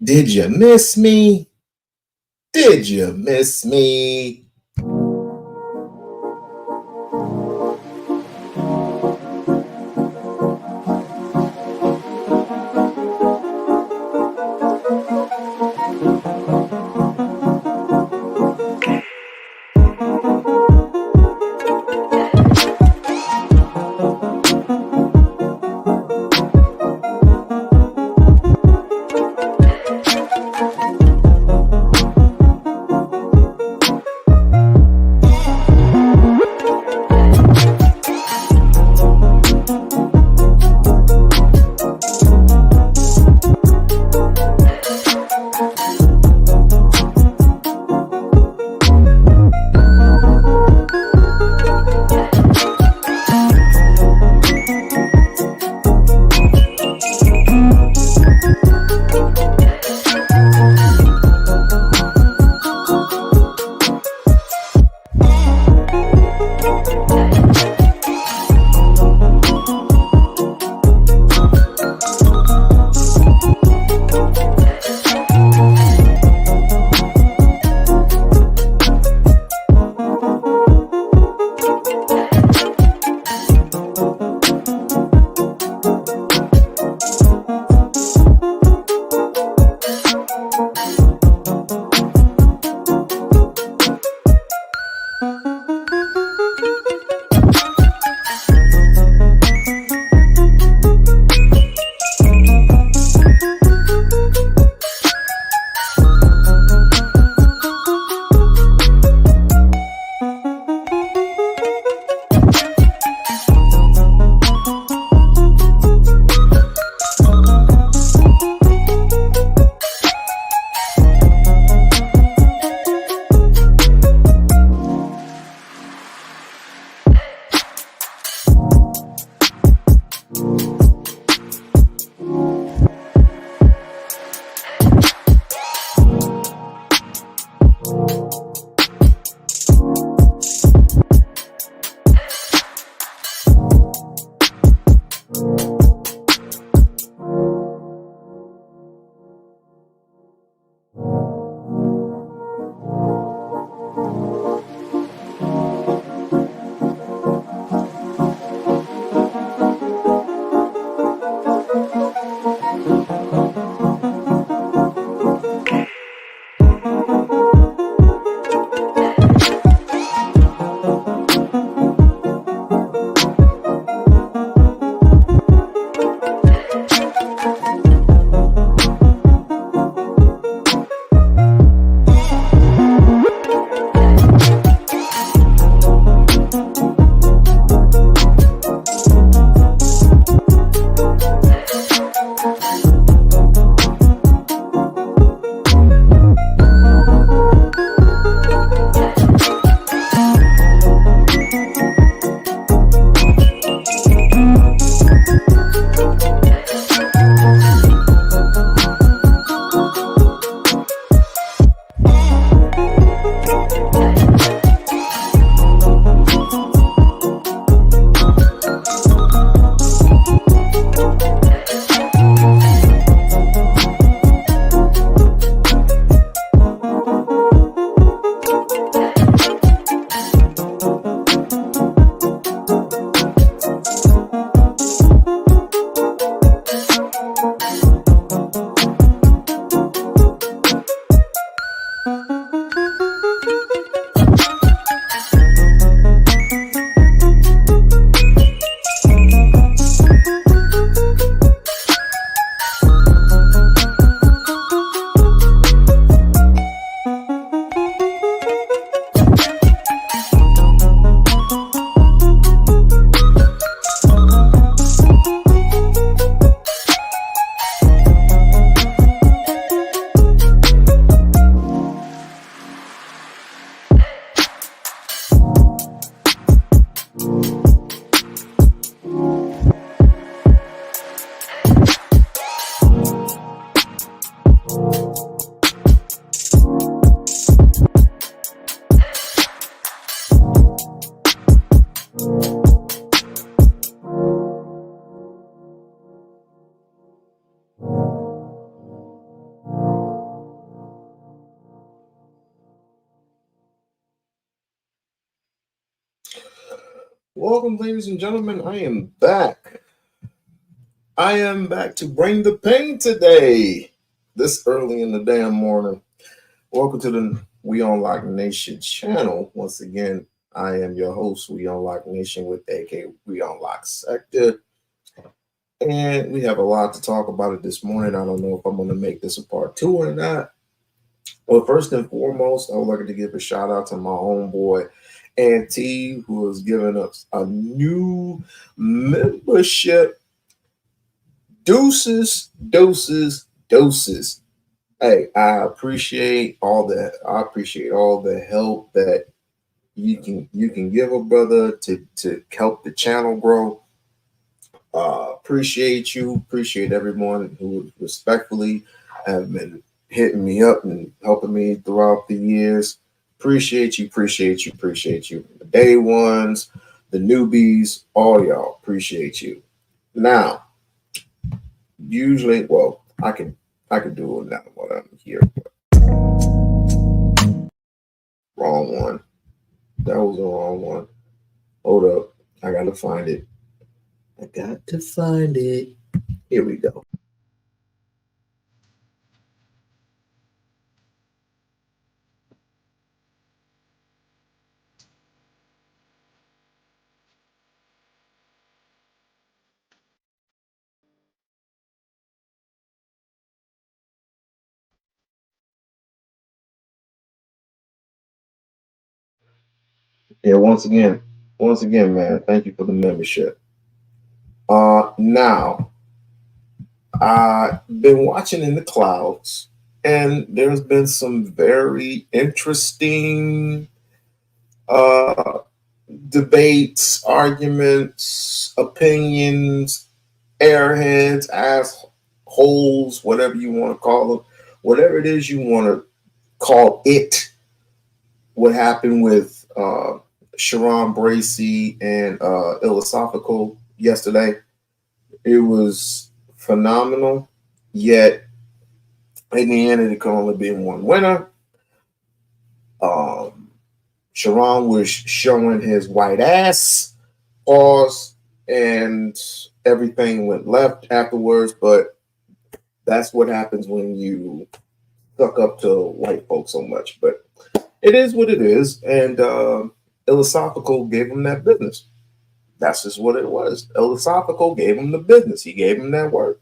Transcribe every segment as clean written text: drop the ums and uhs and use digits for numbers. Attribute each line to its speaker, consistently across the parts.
Speaker 1: Did you miss me? Did you miss me? welcome, ladies and gentlemen. I am back. I am back to bring the pain today, this early in the damn morning. Welcome to the We-On-Loc Nation channel. Once again, I am your host, We-On-Loc Nation with AK We-On-Loc Sector. And we have a lot to talk about it this morning. I don't know if I'm going to make this a part two or not. Well, first and foremost, I would like to give a shout out to my homeboy, Auntie, who has given us a new membership. Deuces, doses, doses. Hey, I appreciate all that. I appreciate all the help that you can give a brother to help the channel grow. Appreciate you. Appreciate everyone who respectfully have been hitting me up and helping me throughout the years. Appreciate you. Appreciate you. Appreciate you. The day ones, the newbies, all y'all. Appreciate you. Now, usually, well, I can do it now while I'm here. Wrong one. That was the wrong one. Hold up. I gotta find it. I got to find it. Here we go. Yeah, once again, man, thank you for the membership. Now I've been watching in the clouds, and there's been some very interesting uh debates, arguments, opinions, airheads, assholes, whatever you want to call them, whatever it is you want to call it. What happened with Sharon Bracey and Philosophical yesterday? It was phenomenal. Yet in the end, it could only be one winner. Um, Sharon was showing his white ass, pause, and everything went left afterwards. But that's what happens when you suck up to white folks so much. But it is what it is, and Philosophical gave him that business. That's just what it was. Philosophical gave him the business. He gave him that word,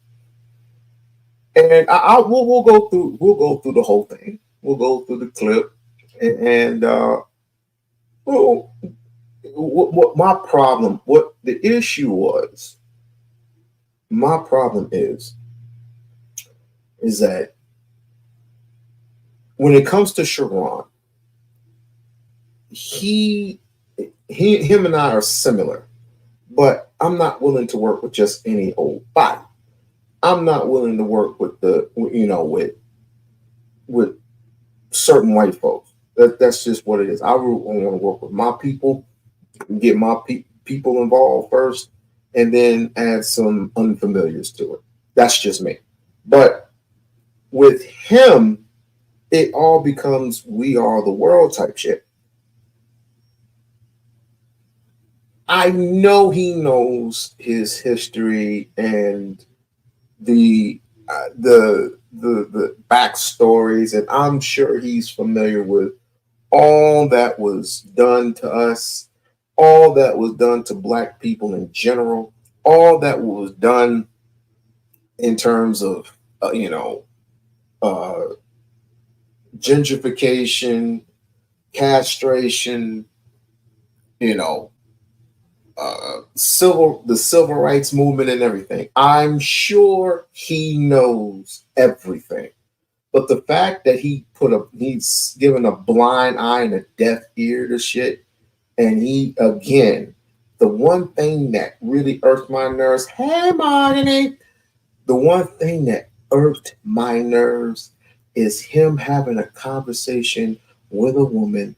Speaker 1: and we'll go through the whole thing. We'll go through the clip, and well, what my problem, what the issue was. My problem is that when it comes to Sharon, he him and I are similar, but I'm not willing to work with just any old body. I'm not willing to work with with certain white folks. That's just what it is. I really want to work with my people, get my people involved first, and then add some unfamiliars to it. That's just me. But with him, it all becomes we are the world type shit. I know he knows his history and the the backstories, and I'm sure he's familiar with all that was done to us, all that was done to Black people in general, all that was done in terms of uh, gentrification, castration, you know, the civil rights movement and everything. I'm sure he knows everything. But the fact that he's given a blind eye and a deaf ear to shit, and he again, the one thing that really irked my nerves, hey Marty, the one thing that irked my nerves is him having a conversation with a woman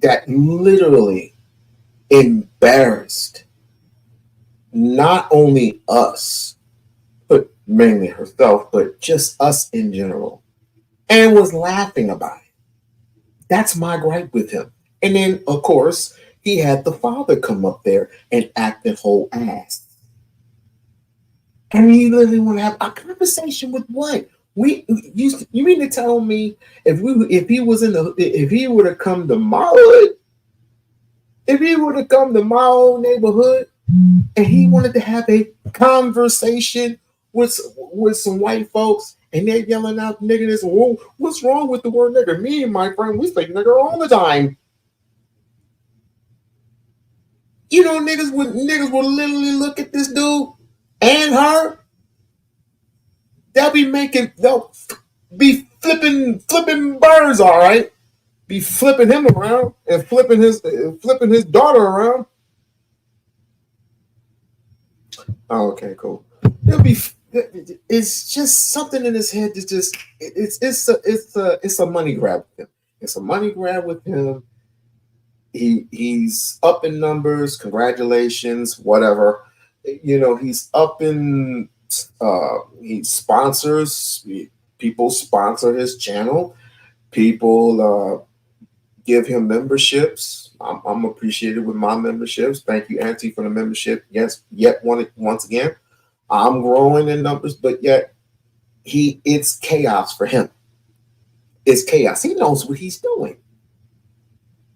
Speaker 1: that literally embarrassed not only us, but mainly herself, but just us in general, and was laughing about it. That's my gripe with him. And then, of course, He had the father come up there and act a whole ass. And he literally want to have a conversation with what? You mean to tell me if he was in the if he would have come to my hood, if he would have come to my old neighborhood and he wanted to have a conversation with some white folks and they're yelling out nigger, whoa, what's wrong with the word nigger? Me and my friend, we say nigger all the time. You know, niggas would literally look at this dude and her. They'll be flipping birds, all right. Be flipping him around and flipping his daughter around. Oh, okay, cool. It'll be. It's just something in his head that just it's a money grab with him. It's a money grab with him. He's up in numbers. Congratulations, whatever. You know, he's up in. He sponsors. People sponsor his channel. People give him memberships. I'm appreciated with my memberships. Thank you, Auntie, for the membership. Yes, once again, I'm growing in numbers, but yet it's chaos for him. It's chaos. He knows what he's doing.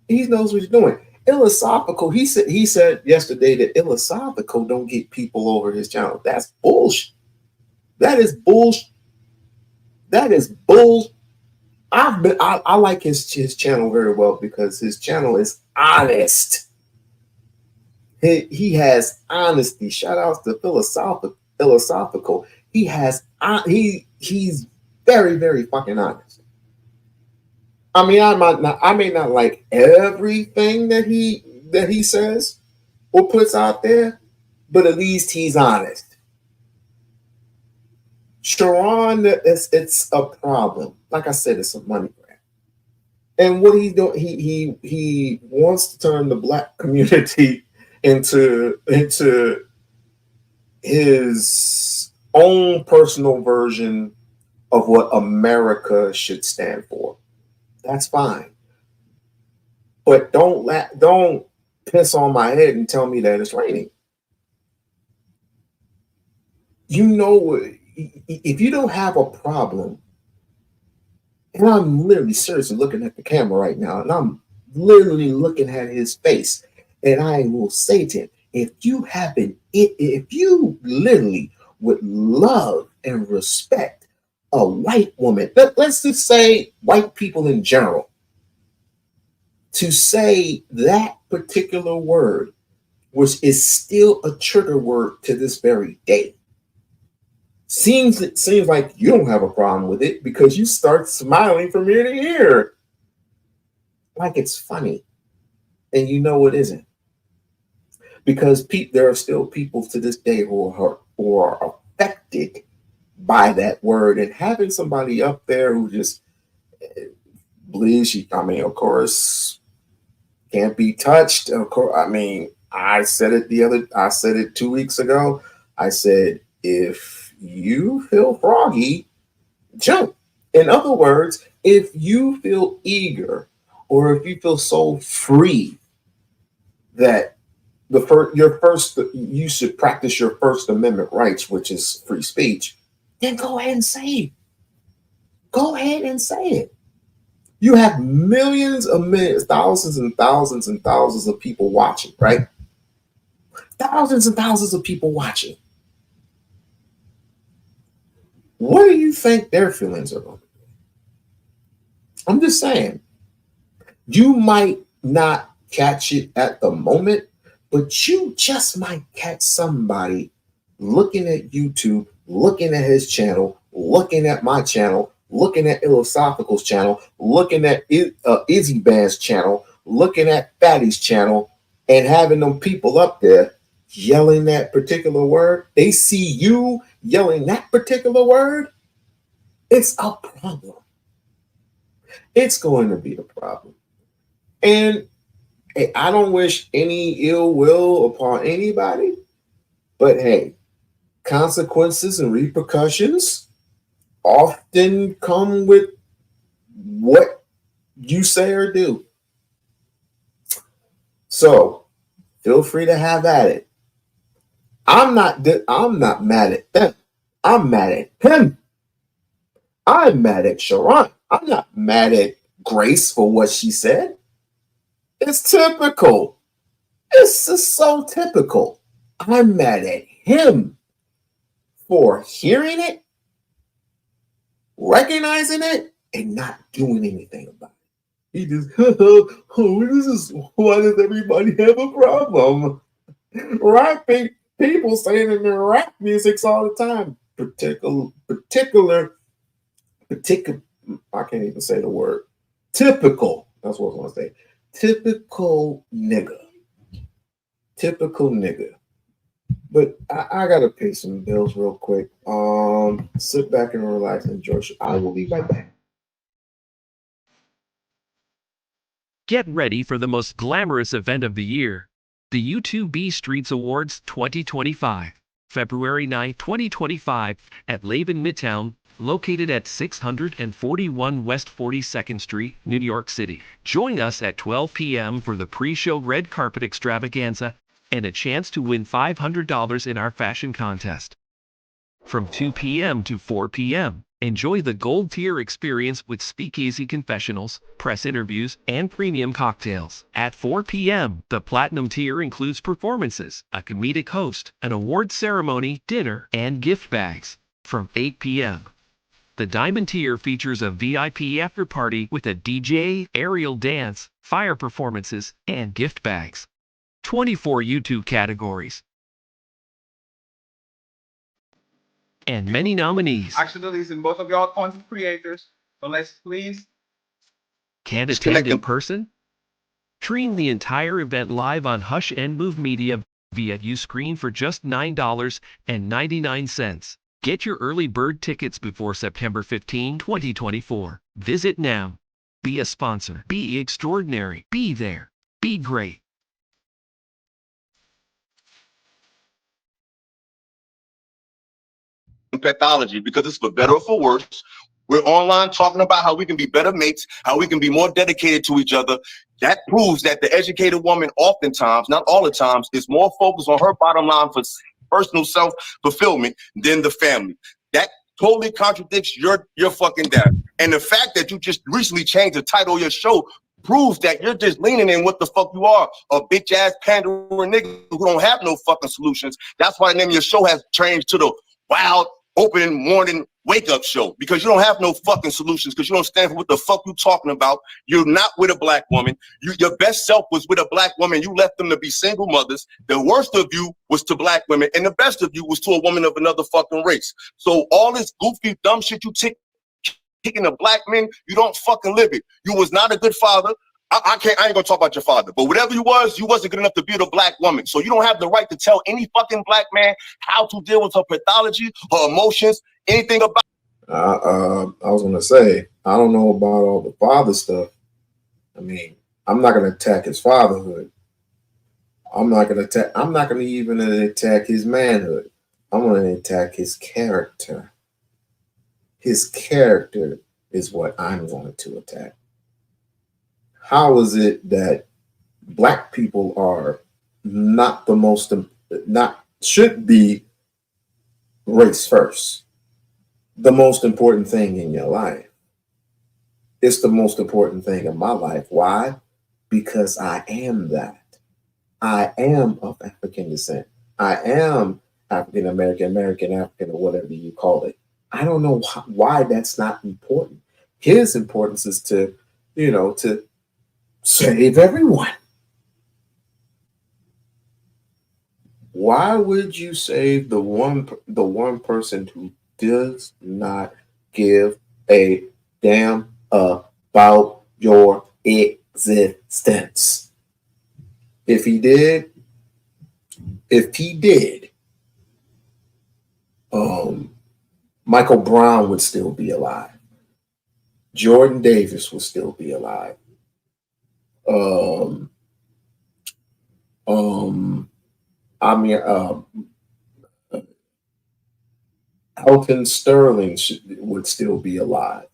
Speaker 1: He knows what he's doing. Philosophical. He said yesterday that philosophical don't get people over his channel. That's bullshit. That is bullshit. That is bull. I like his channel very well because his channel is honest. He has honesty. Shout outs to philosophical. He's very, very fucking honest. I mean, I may not like everything that he says or puts out there, but at least he's honest. Sharon, it's a problem. Like I said, it's a money grab. And what he's doing, he wants to turn the black community into his own personal version of what America should stand for. That's fine. But don't piss on my head and tell me that it's raining. You know, if you don't have a problem, and I'm literally seriously looking at the camera right now, and I'm literally looking at his face, and I will say to him, if you literally would love and respect a white woman, let's just say white people in general, to say that particular word, which is still a trigger word to this very day. It seems like you don't have a problem with it because you start smiling from ear to ear. Like it's funny. And you know it isn't. Because there are still people to this day who are affected by that word. And having somebody up there who just believes of course, can't be touched. Of course, I said it 2 weeks ago. I said, if you feel froggy, jump. In other words, if you feel eager or if you feel so free that you should practice your First Amendment rights, which is free speech, then go ahead and say it. Go ahead and say it. You have millions, thousands and thousands and thousands of people watching, right? Thousands and thousands of people watching. What do you think their feelings are going to be? I'm just saying, you might not catch it at the moment, but you just might catch somebody looking at YouTube, looking at his channel, looking at my channel, looking at Philosophical's channel, looking at Izzy Band's channel, looking at Fatty's channel, and having them people up there yelling that particular word. They see you yelling that particular word. It's a problem. It's going to be a problem. And hey, I don't wish any ill will upon anybody, but hey, consequences and repercussions often come with what you say or do. So feel free to have at it. I'm not mad at them. I'm mad at him. I'm mad at Sharon. I'm not mad at Grace for what she said. It's typical. It's just so typical. I'm mad at him for hearing it, recognizing it, and not doing anything about it. He just, oh, this is why does everybody have a problem? Rap people saying in their rap musics all the time. Particular, I can't even say the word. Typical. That's what I was going to say. Typical nigga. Typical nigga. But I gotta pay some bills real quick. Sit back and relax and enjoy. I will be right back.
Speaker 2: Get ready for the most glamorous event of the year, the U2B Streets Awards 2025, February 9, 2025, at Laban Midtown, located at 641 West 42nd Street, New York City. Join us at 12 p.m. for the pre-show red carpet extravaganza and a chance to win $500 in our fashion contest. From 2 p.m. to 4 p.m., enjoy the gold tier experience with speakeasy confessionals, press interviews, and premium cocktails. At 4 p.m., the platinum tier includes performances, a comedic host, an award ceremony, dinner, and gift bags. From 8 p.m., the diamond tier features a VIP after party with a DJ, aerial dance, fire performances, and gift bags. 24 YouTube categories and many nominees.
Speaker 3: Actually, in both of y'all content creators. So let's please.
Speaker 2: Can't attend in person? Stream the entire event live on Hush and Move Media via Uscreen for just $9.99. Get your early bird tickets before September 15, 2024. Visit now. Be a sponsor. Be extraordinary. Be there. Be great.
Speaker 4: Pathology, because it's for better or for worse. We're online talking about how we can be better mates, how we can be more dedicated to each other. That proves that the educated woman oftentimes, not all the times, is more focused on her bottom line for personal self-fulfillment than the family. That totally contradicts your fucking dad. And the fact that you just recently changed the title of your show proves that you're just leaning in what the fuck you are, a bitch ass pandering nigga who don't have no fucking solutions. That's why the name of your show has changed to the Wild Open Morning Wake Up Show, because you don't have no fucking solutions, because you don't stand for what the fuck you talking about. You're not with a black woman. Your best self was with a black woman. You left them to be single mothers. The worst of you was to black women, and the best of you was to a woman of another fucking race. So all this goofy dumb shit you kicking to black men, you don't fucking live it. You was not a good father. I ain't gonna talk about your father, but whatever you wasn't good enough to be with a black woman. So you don't have the right to tell any fucking black man how to deal with her pathology, her emotions, anything about.
Speaker 1: I was gonna say, I don't know about all the father stuff. I mean, I'm not gonna attack his fatherhood. I'm not gonna even attack his manhood. I'm gonna attack his character. His character is what I'm going to attack. How is it that black people are should be race first? The most important thing in your life. It's the most important thing in my life. Why? Because I am that. I am of African descent. I am African American, African, or whatever you call it. I don't know why that's not important. His importance is to save everyone. Why would you save the one person who does not give a damn about your existence? If he did, Michael Brown would still be alive. Jordan Davis would still be alive. Elton Sterling would still be alive.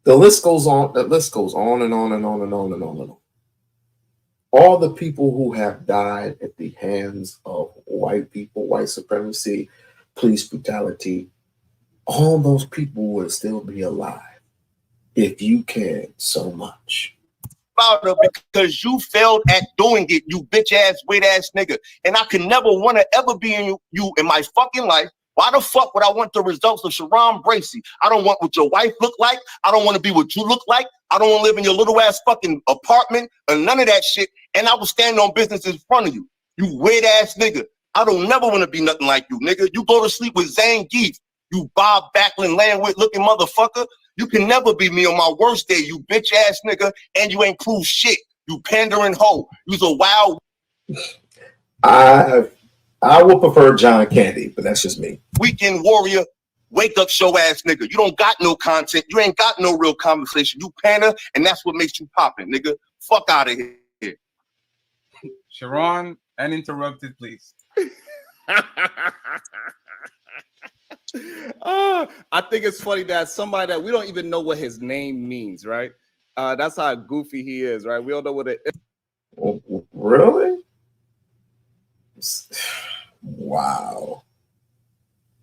Speaker 1: The list goes on. The list goes on and on and on and on and on and on. all the people who have died at the hands of white people, white supremacy, police brutality, all those people would still be alive if you cared so much.
Speaker 4: About her because you failed at doing it, you bitch ass, weird ass nigga. And I can never want to ever be in you in my fucking life. Why the fuck would I want the results of Sharon Bracey? I don't want what your wife look like. I don't want to be what you look like. I don't want to live in your little ass fucking apartment or none of that shit. And I will stand on business in front of you. You weird ass nigga. I don't never want to be nothing like you, nigga. You go to sleep with Zane Geef, you Bob Backlund Landwith looking motherfucker. You can never be me on my worst day, you bitch ass nigga, and you ain't prove shit. You pandering hoe. You's a wild.
Speaker 1: I would prefer John Candy, but that's just me.
Speaker 4: Weekend warrior, wake up show ass nigga. You don't got no content. You ain't got no real conversation. You pander, and that's what makes you popping, nigga. Fuck out of here.
Speaker 3: Sharon, uninterrupted, please.
Speaker 5: I think it's funny that somebody that we don't even know what his name means, right? That's how goofy he is, right? We don't know what it is.
Speaker 1: Really? Wow.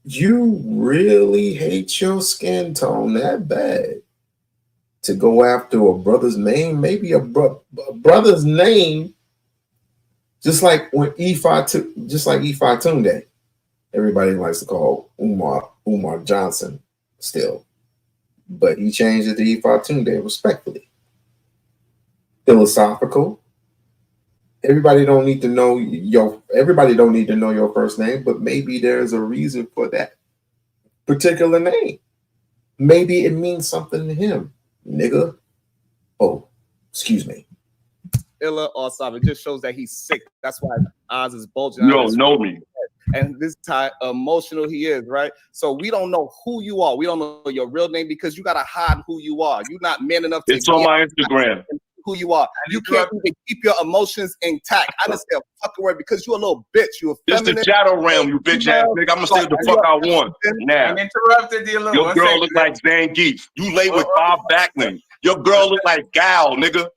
Speaker 1: You really hate your skin tone that bad to go after a brother's name? Maybe a brother's name, just like when Ifatunde. Everybody likes to call Umar Johnson still, but he changed it to Ifatunde respectfully. Philosophical. Everybody don't need to know your first name, but maybe there's a reason for that particular name. Maybe it means something to him, nigga. Oh, excuse me.
Speaker 5: Illa or something. It just shows that he's sick. That's why his eyes is bulging.
Speaker 4: You don't know me.
Speaker 5: And this time emotional he is, right? So we don't know who you are. We don't know your real name because you gotta hide who you are. You're not man enough to
Speaker 4: It's on my Instagram.
Speaker 5: Who you are. You can't even keep your emotions intact. I just say a fucking word because you're a little bitch. You're
Speaker 4: It's the shadow realm, you bitch ass nigga. I'm gonna say what the fuck I want. Now,
Speaker 3: Uninterrupted, dear.
Speaker 4: your girl look like Zane Geef. You lay with Bob Backlund. Your girl look like Gal, nigga.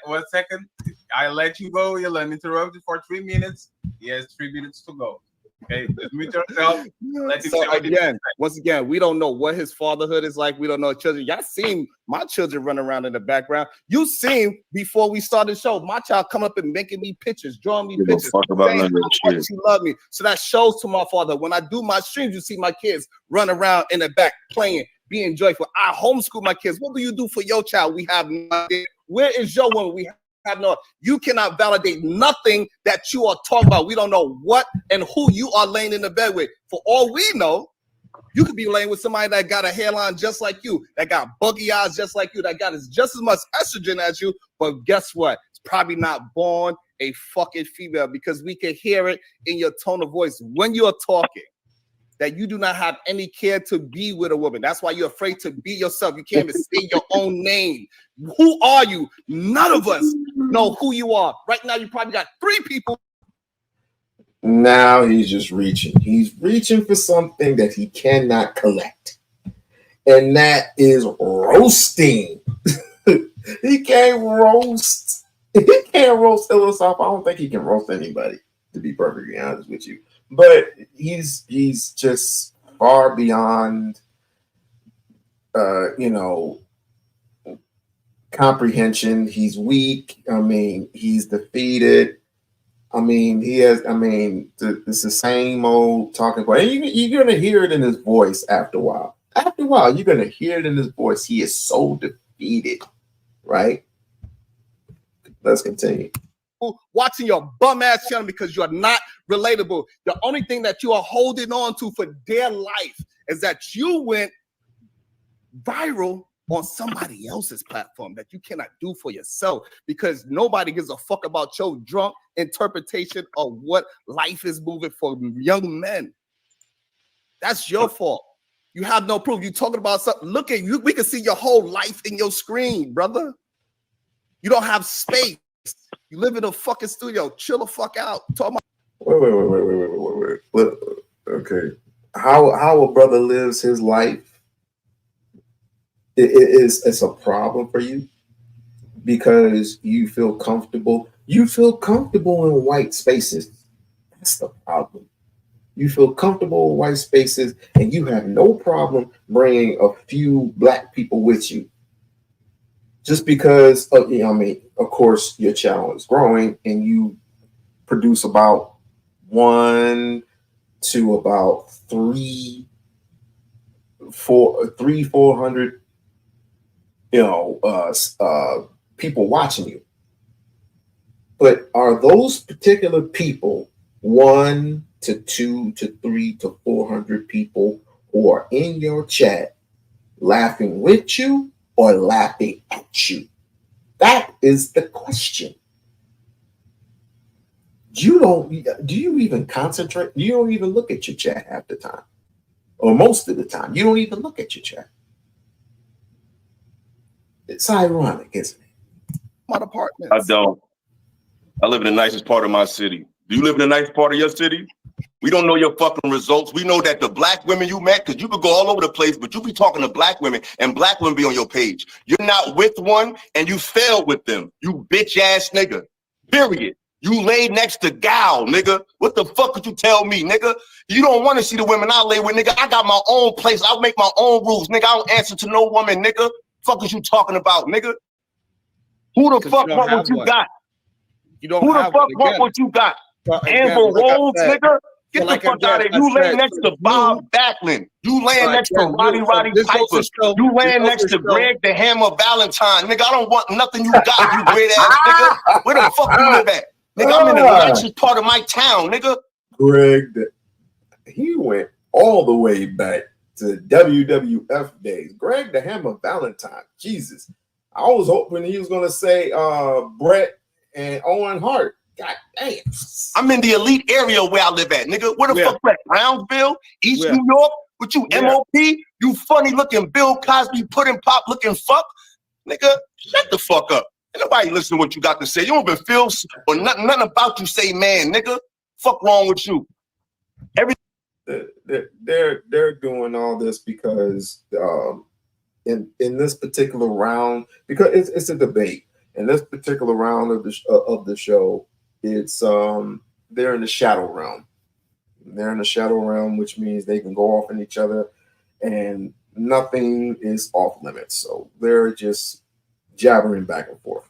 Speaker 3: 1 second. I'll let you go. You'll uninterrupted for 3 minutes. He has 3 minutes to go. Okay, mute yourself.
Speaker 5: So again, once again, we don't know what his fatherhood is like. We don't know children. Y'all seen my children run around in the background. You seen before we started the show, my child come up and making me pictures, drawing me pictures, saying how much she love me. So that shows to my father. When I do my streams, you see my kids run around in the back playing, being joyful. I homeschool my kids. What do you do for your child? We have no idea. Where is your one? We have no. You cannot validate nothing that you are talking about. We don't know what and who you are laying in the bed with. For all we know, you could be laying with somebody that got a hairline just like you, that got buggy eyes just like you, that got just as much estrogen as you. But guess what? It's probably not born a fucking female because we can hear it in your tone of voice when you're talking. That you do not have any care to be with a woman. That's why you're afraid to be yourself. You can't even say your own name. Who are you? None of us know who you are. Right now, you probably got 3 people.
Speaker 1: Now he's just reaching. He's reaching for something that he cannot collect. And that is roasting. He can't roast. He can't roast Illusoft. I don't think he can roast anybody, to be perfectly honest with you. But he's just far beyond, comprehension. He's weak. I mean, he's defeated. I mean, it's the same old talking point. And you're going to hear it in his voice after a while. After a while, you're going to hear it in his voice. He is so defeated, right? Let's continue.
Speaker 5: Watching your bum ass channel because you are not relatable. The only thing that you are holding on to for dear life is that you went viral on somebody else's platform that you cannot do for yourself because nobody gives a fuck about your drunk interpretation of what life is moving for young men. That's your fault. You have no proof. You talking about something. Look at you. We can see your whole life in your screen, brother. You don't have space. You live in a fucking studio. Chill the fuck out. Talk about.
Speaker 1: Wait. Okay. How a brother lives his life it's a problem for you because you feel comfortable. You feel comfortable in white spaces. That's the problem. You feel comfortable in white spaces, and you have no problem bringing a few black people with you. Just because, of course, your channel is growing, and you produce about 1 to about 400, people watching you. But are those particular people 1 to 2 to 3 to 400 people who are in your chat laughing with you or laughing at you? That is the question. Do you even concentrate? You don't even look at your chat half the time, or most of the time. You don't even look at your chat. It's ironic, isn't it?
Speaker 5: What apartments?
Speaker 4: I don't. I live in the nicest part of my city. Do you live in the nice part of your city? We don't know your fucking results. We know that the black women you met, because you could go all over the place, but you be talking to black women, and black women be on your page. You're not with one, and you failed with them. You bitch ass nigga. Period. You lay next to gal, nigga. What the fuck could you tell me, nigga? You don't want to see the women I lay with, nigga. I got my own place. I'll make my own rules, nigga. I don't answer to no woman, nigga. Fuck is you talking about, nigga? Who the fuck want what you got?
Speaker 5: You don't
Speaker 4: Who the
Speaker 5: have
Speaker 4: fuck want what you got? Amber Rose, nigga? Get the fuck out of here. You lay next to Bob Backlund. You laying next to Roddy Piper. You laying next to Greg the Hammer Valentine. Nigga, I don't want nothing you got, you weird ass nigga. Where the fuck you live at? Nigga, I'm in the nicest part of my town, nigga.
Speaker 1: Greg, he went all the way back to WWF days. Greg the Hammer Valentine. Jesus. I was hoping he was going to say Bret and Owen Hart. God damn.
Speaker 4: I'm in the elite area where I live at, nigga. Where the fuck at? Brownsville? East New York? With you, MOP? You funny looking Bill Cosby pudding pop looking fuck? Nigga, shut the fuck up. Ain't nobody listen to what you got to say. You don't even feel or nothing about you say, man, nigga. Fuck wrong with you?
Speaker 1: They're doing all this because in this particular round, because it's a debate. In this particular round of the show, it's they're in the shadow realm. They're in the shadow realm, which means they can go off on each other, and nothing is off limits. So they're just jabbering back and forth.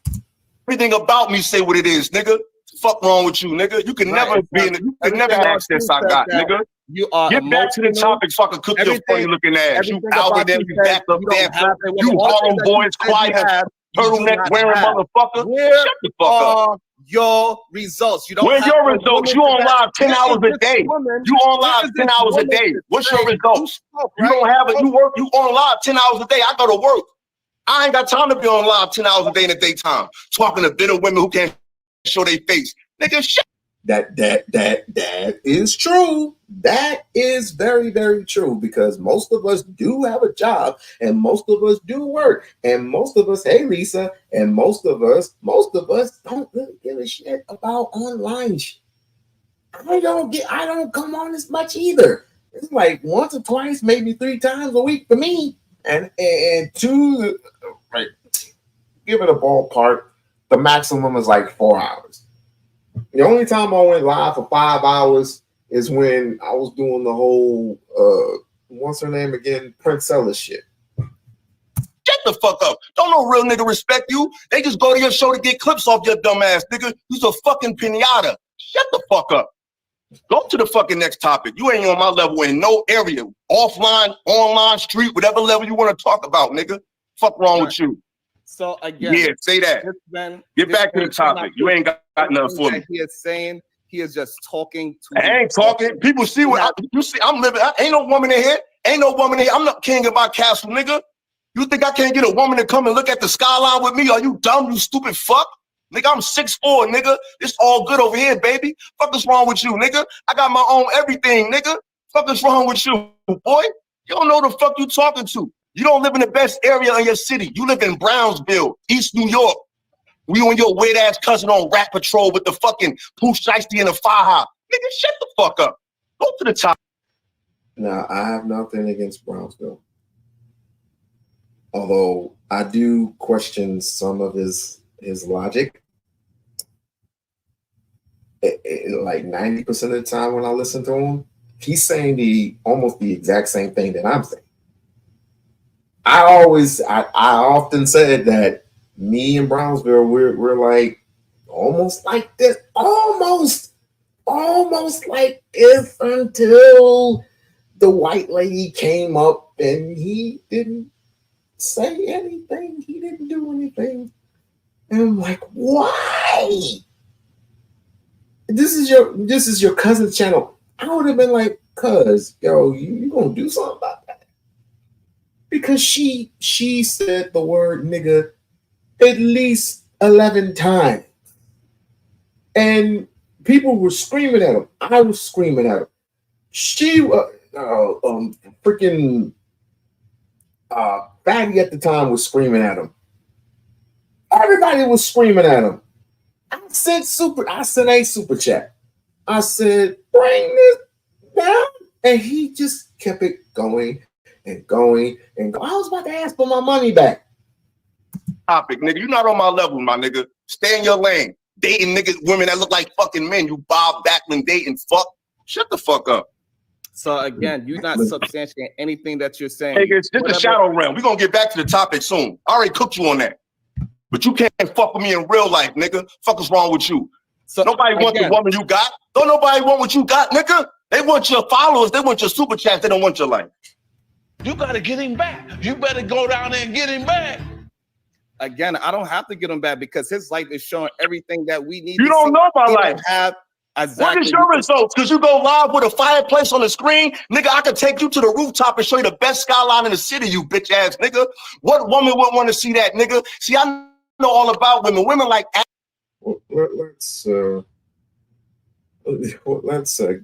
Speaker 4: Everything about me say what it is, nigga. Fuck wrong with you, nigga? You can never be in. You can never have access I got, nigga.
Speaker 5: You are
Speaker 4: get back to the topic so I can cook your funny looking ass. You Alvin and you back up dancer. You Harlem Boys choir turtleneck wearing motherfucker. Shut the fuck up.
Speaker 5: Your results. You don't.
Speaker 4: Where's your results? You on live 10 hours a day. You on live 10 hours a day. What's your results? You don't have it. You work. You on live 10 hours a day. I go to work. I ain't got time to be on live 10 hours a day in the daytime talking to bitter women who can't show their face. Nigga, shit.
Speaker 1: That is true. That is very, very true, because most of us do have a job, and most of us do work, and most of us, hey Lisa, and most of us don't really give a shit about online shit. I don't come on as much either. It's like once or twice, maybe 3 times a week for me, and 2, right? Give it a ballpark. The maximum is like 4 hours. The only time I went live for 5 hours is when I was doing the whole what's her name again? Princella shit.
Speaker 4: Shut the fuck up. Don't no real nigga respect you. They just go to your show to get clips off your dumb ass, nigga. You's a fucking pinata. Shut the fuck up. Go to the fucking next topic. You ain't on my level in no area. Offline, online, street, whatever level you want to talk about, nigga. Fuck wrong with you.
Speaker 5: So again,
Speaker 4: yeah, say that. Get back to the topic. You ain't got nothing for me.
Speaker 5: He is saying he is just talking to.
Speaker 4: I ain't talking. People see what you see. I'm living. Ain't no woman in here. Ain't no woman in here. I'm not king of my castle, nigga. You think I can't get a woman to come and look at the skyline with me? Are you dumb? You stupid fuck. Nigga, I'm 6'4", nigga. It's all good over here, baby. Fuck is wrong with you, nigga? I got my own everything, nigga. Fuck is wrong with you, boy? You don't know the fuck you talking to. You don't live in the best area in your city. You live in Brownsville, East New York. You and your weird ass cousin on Rat Patrol with the fucking Pooh Shiesty and the Faja. Nigga, shut the fuck up. Go to the top.
Speaker 1: Now, I have nothing against Brownsville. Although I do question some of his logic. like 90% of the time when I listen to him, he's saying almost the exact same thing that I'm saying. I often said that me and Brownsville, we're like almost like this, almost like this until the white lady came up and he didn't say anything. He didn't do anything. And I'm like, why? This is your cousin's channel. I would have been like, cuz, yo, you gonna do something about that? Because she said the word nigga at least 11 times. And people were screaming at him. I was screaming at him. She freaking Fatty at the time was screaming at him. Everybody was screaming at him. I sent a super chat. I said, bring this down. And he just kept it going and going and going. I was about to ask for my money back.
Speaker 4: Topic, nigga. You're not on my level, my nigga. Stay in your lane. Dating niggas, women that look like fucking men. You Bob Backlund dating. Fuck. Shut the fuck up.
Speaker 5: So again, you're not substantiating anything that you're saying.
Speaker 4: Nigga, it's just a shadow realm. We're gonna get back to the topic soon. I already cooked you on that. But you can't fuck with me in real life, nigga. Fuck is wrong with you? So nobody wants the woman you got. Don't nobody want what you got, nigga. They want your followers. They want your super chats. They don't want your life.
Speaker 6: You gotta get him back. You better go down there and get him back.
Speaker 5: Again, I don't have to get him back because his life is showing everything that we need.
Speaker 4: You don't know my life.
Speaker 5: Exactly.
Speaker 4: What is your results? Because you go live with a fireplace on the screen, nigga. I could take you to the rooftop and show you the best skyline in the city, you bitch ass nigga. What woman would want to see that, nigga? See, I know all about women. Women like.
Speaker 1: Let's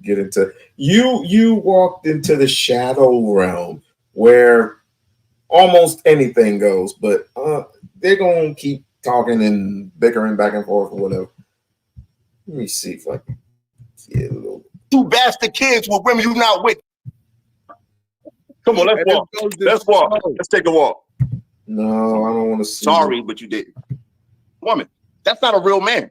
Speaker 1: get into you walked into the shadow realm where almost anything goes, but they're gonna keep talking and bickering back and forth or whatever. Let me see if I can get a little.
Speaker 4: Two bastard kids with women you not with. Come on, let's walk. Let's walk. Let's take a walk.
Speaker 1: No, I don't want to see.
Speaker 4: Sorry, but you didn't. Woman, that's not a real man.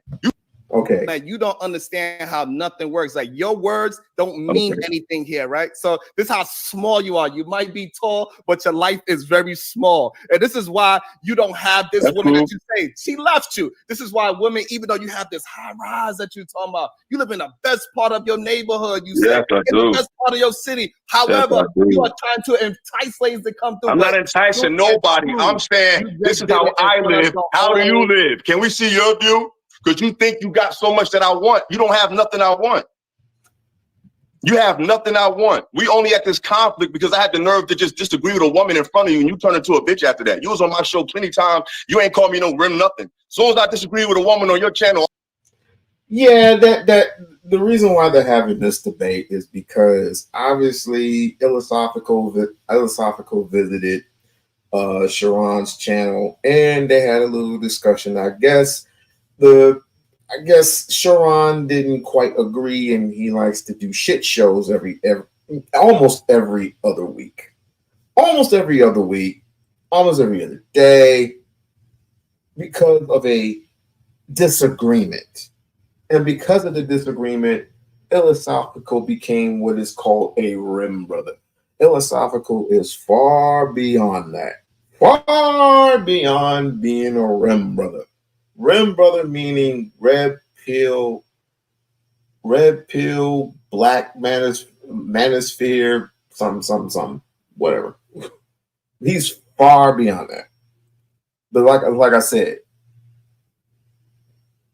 Speaker 1: Okay.
Speaker 5: Like you don't understand how nothing works. Like your words don't mean anything here, right? So this is how small you are. You might be tall, but your life is very small. And this is why you don't have this woman that you say, she left you. This is why women, even though you have this high rise that you're talking about, you live in the best part of your neighborhood. You say in the best part of your city. However, you are trying to entice ladies to come through.
Speaker 4: I'm not enticing nobody. I'm saying this is how I live. How do you live? Can we see your view? Because you think you got so much that I want. You don't have nothing I want. You have nothing I want. We only at this conflict because I had the nerve to just disagree with a woman in front of you and you turn into a bitch after that. You was on my show plenty times. You ain't called me no rim nothing. As soon as I disagree with a woman on your channel.
Speaker 1: Yeah, that the reason why they're having this debate is because obviously Philosophical visited Sharon's channel and they had a little discussion. I guess Sharon didn't quite agree, and he likes to do shit shows almost every other week, almost every other day, because of a disagreement. And because of the disagreement, Philosophical became what is called a rim brother. Philosophical is far beyond that, far beyond being a rim brother. Rim brother meaning red pill, black manosphere, something, whatever. He's far beyond that. But like I said,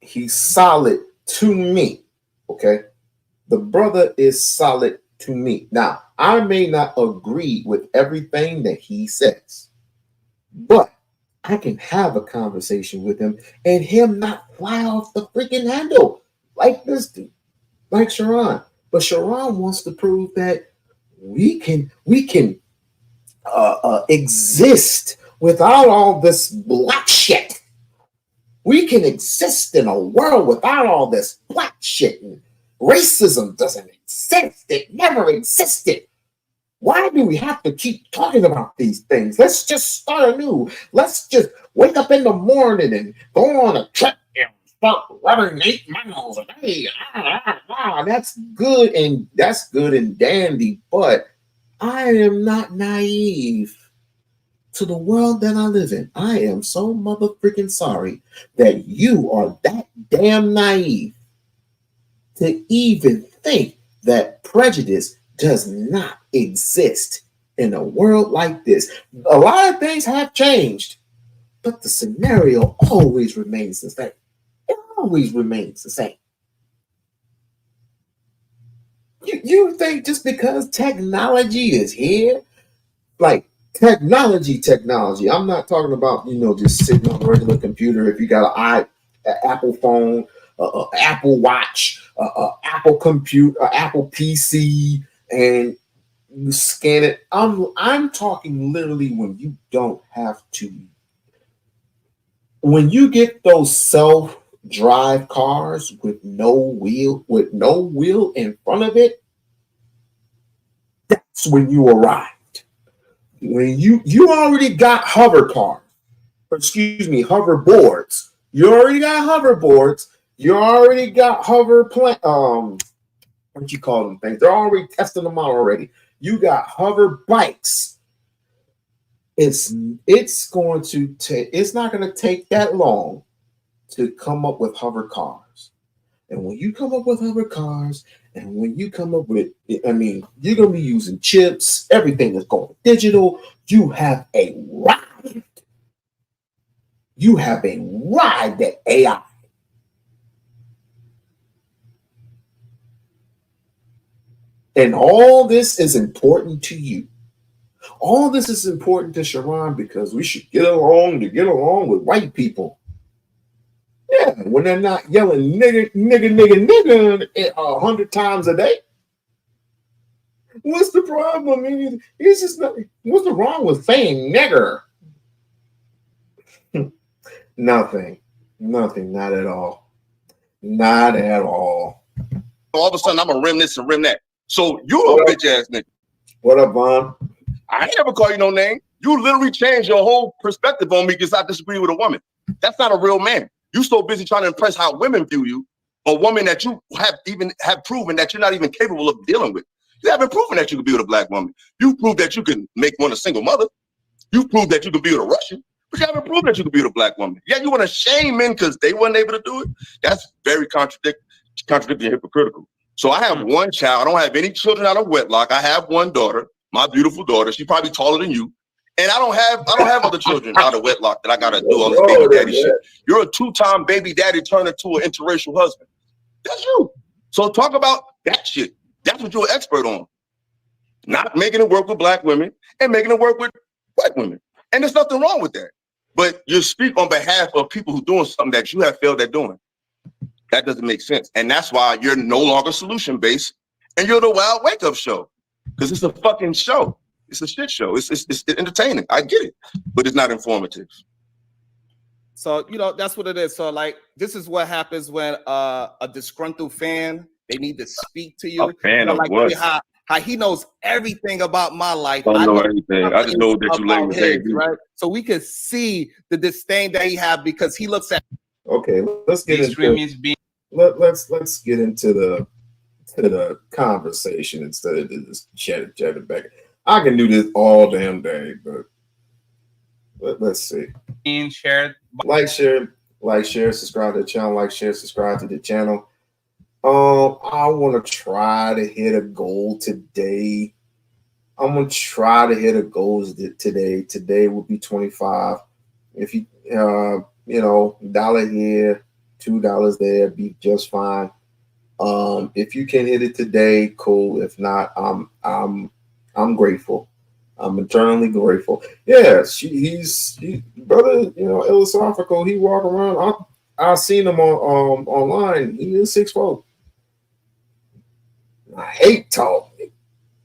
Speaker 1: he's solid to me. Okay, the brother is solid to me. Now, I may not agree with everything that he says, but I can have a conversation with him and him not fly off the freaking handle like this dude, like Sharon. But Sharon wants to prove that we can exist without all this black shit. We can exist in a world without all this black shit. And racism doesn't exist. It never existed. Why do we have to keep talking about these things? Let's just start anew. Let's just wake up in the morning and go on a trip and stop rubbing 8 miles a day. That's good and dandy, but I am not naive to the world that I live in. I am so mother freaking sorry that you are that damn naive to even think that prejudice does not exist in a world like this. A lot of things have changed, but the scenario always remains the same. It always remains the same. You think just because technology is here, like technology, I'm not talking about, just sitting on a regular computer. If you got an Apple phone, Apple Watch, Apple computer, Apple PC, and you scan it. I'm talking literally when you don't have to. When you get those self-drive cars with no wheel in front of it, that's when you arrived. When you already got hoverboards. You already got hoverboards. You already got what you call them things? They're already testing them out already. You got hover bikes. It's not going to take that long to come up with hover cars. And when you come up with hover cars, and when you come up with, you're going to be using chips. Everything is going digital. You have arrived. You have arrived at AI. And all this is important to you. All this is important to Sharon because we should get along with white people. Yeah, when they're not yelling nigga 100 times a day. What's the problem? It's just not, what's wrong with saying nigger? Nothing, not at all. Not at all.
Speaker 4: All of a sudden, I'm gonna rim this and rim that. So you a bitch ass nigga.
Speaker 1: What up, Vaughn?
Speaker 4: I ain't never call you no name. You literally changed your whole perspective on me because I disagree with a woman. That's not a real man. You so busy trying to impress how women view you, a woman that you have proven that you're not even capable of dealing with. You haven't proven that you can be with a black woman. You've proved that you can make one a single mother. You've proved that you can be with a Russian, but you haven't proven that you can be with a black woman. Yeah, you want to shame men because they weren't able to do it. That's very contradictory and hypocritical. So I have one child. I don't have any children out of wedlock. I have one daughter, my beautiful daughter. She's probably taller than you. And I don't have other children out of wedlock that I gotta do all this baby daddy shit. You're a 2-time baby daddy turned into an interracial husband. That's you. So talk about that shit. That's what you're an expert on. Not making it work with black women and making it work with white women. And there's nothing wrong with that. But you speak on behalf of people who are doing something that you have failed at doing. That doesn't make sense. And that's why you're no longer solution-based and you're the Wild Wake Up Show. Because it's a fucking show. It's a shit show. It's entertaining. I get it, but it's not informative.
Speaker 5: So, that's what it is. So, like, this is what happens when a disgruntled fan, they need to speak to you.
Speaker 4: A fan of
Speaker 5: like
Speaker 4: what?
Speaker 5: How he knows everything about my life.
Speaker 4: I don't know everything. I just know that you lay with his,
Speaker 5: right? So we can see the disdain that he have because he looks at.
Speaker 1: Okay, let's get into let's get into the conversation instead of this chatting back. I can do this all damn day, but let's see.
Speaker 3: Being shared.
Speaker 1: Like, share, subscribe to the channel. Like, share, subscribe to the channel. I want to try to hit a goal today. I'm gonna try to hit a goal today. Today will be 25. If you $1 here, $2 there, be just fine. If you can hit it today, cool. If not, I'm grateful. I'm eternally grateful. Yeah, he's brother. Philosophical. He walk around. I seen him on online. He is 6'4". I hate tall nigga.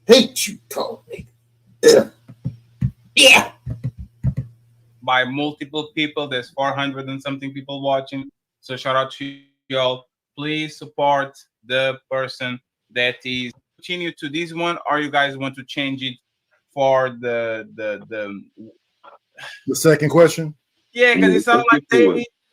Speaker 1: Hate you, tall nigga. Yeah.
Speaker 3: By multiple people. There's 400 and something people watching. So shout out to y'all. Please support the person that is continue to this one, or you guys want to change it for the
Speaker 7: second question?
Speaker 3: Yeah, because it sounds like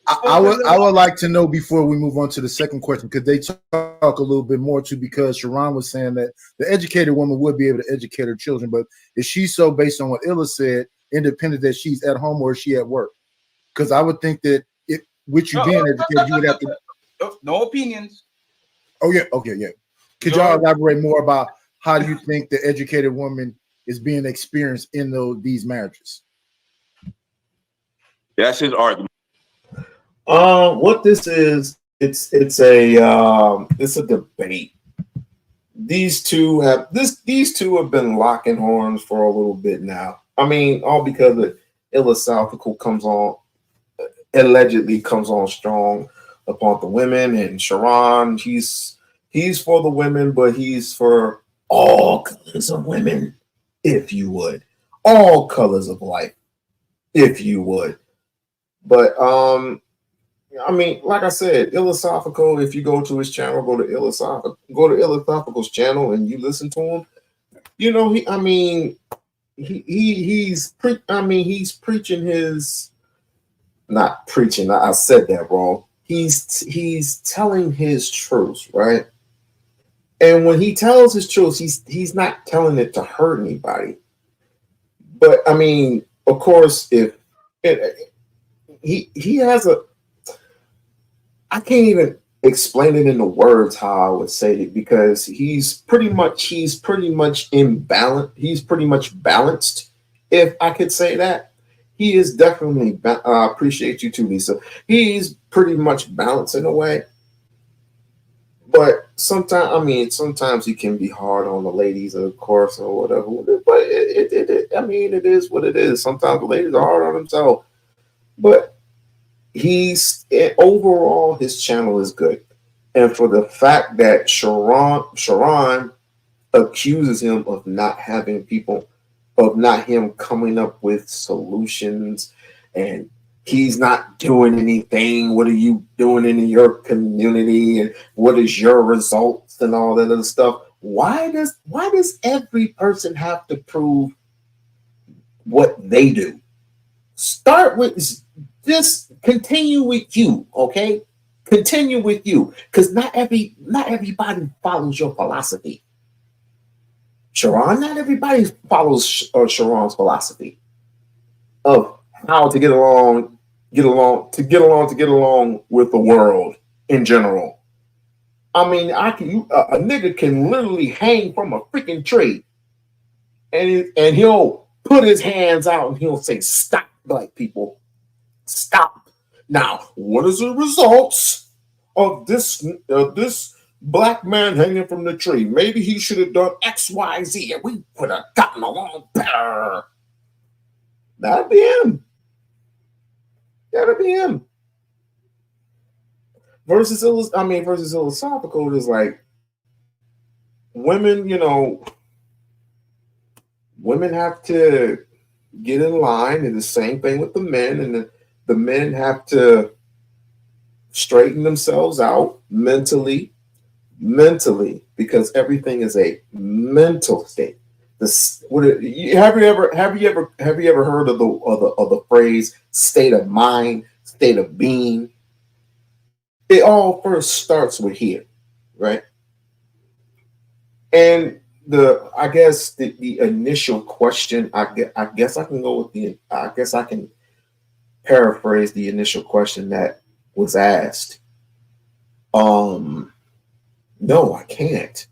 Speaker 7: I would like to know before we move on to the second question, because they talk a little bit more too, because Sharon was saying that the educated woman would be able to educate her children, but is she so, based on what Illa said, independent that she's at home or is she at work? Because I would think that with you being educated, you would have to.
Speaker 3: No opinions.
Speaker 7: Oh yeah, okay, yeah. Could y'all elaborate more about how you think the educated woman is being experienced in these marriages?
Speaker 4: That's his argument.
Speaker 1: What this is, it's a debate. These two have been locking horns for a little bit now. I mean, all because the philosophical allegedly comes on strong upon the women, and Sharon, he's for the women, but he's for all colors of women, if you would, all colors of life, if you would. But I mean, like I said, Philosophical, if you go to his channel, go to Philosophical's channel and you listen to him, you know, he's preaching his, not preaching, I said that wrong. He's telling his truth, right? And when he tells his truth, he's not telling it to hurt anybody. But I mean, of course, if he has a, I can't even explain it in the words how I would say it, because he's pretty much imbalanced. He's pretty much balanced, if I could say that. He is definitely appreciate you too, Lisa. He's pretty much balanced in a way. But sometimes he can be hard on the ladies, of course, or whatever. But it is what it is. Sometimes the ladies are hard on themselves. But overall, his channel is good. And for the fact that Sharon accuses him of not having people, of not him coming up with solutions, and he's not doing anything. What are you doing in your community, and what is your results and all that other stuff? Why does every person have to prove what they do? Start with just continue with you, okay? Continue with you, because not everybody follows your philosophy. Sharon, not everybody follows Sharon's philosophy of how to get along with the world in general. I mean, a nigga can literally hang from a freaking tree, and he'll put his hands out and he'll say, "Stop, black people, stop." Now, what is the results of this black man hanging from the tree? Maybe he should have done X, Y, Z, and we would have gotten along better. That'd be him. Versus philosophical is like women, women have to get in line, and the same thing with the men, and the men have to straighten themselves out mentally, because everything is a mental state. Have you ever heard of the phrase state of mind, state of being? It all first starts with here, right? And I guess the initial question, I guess I can paraphrase the initial question that was asked. No, I can't.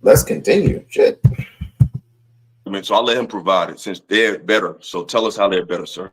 Speaker 1: Let's continue. Shit.
Speaker 4: I mean, so I'll let him provide it since they're better. So tell us how they're better, sir.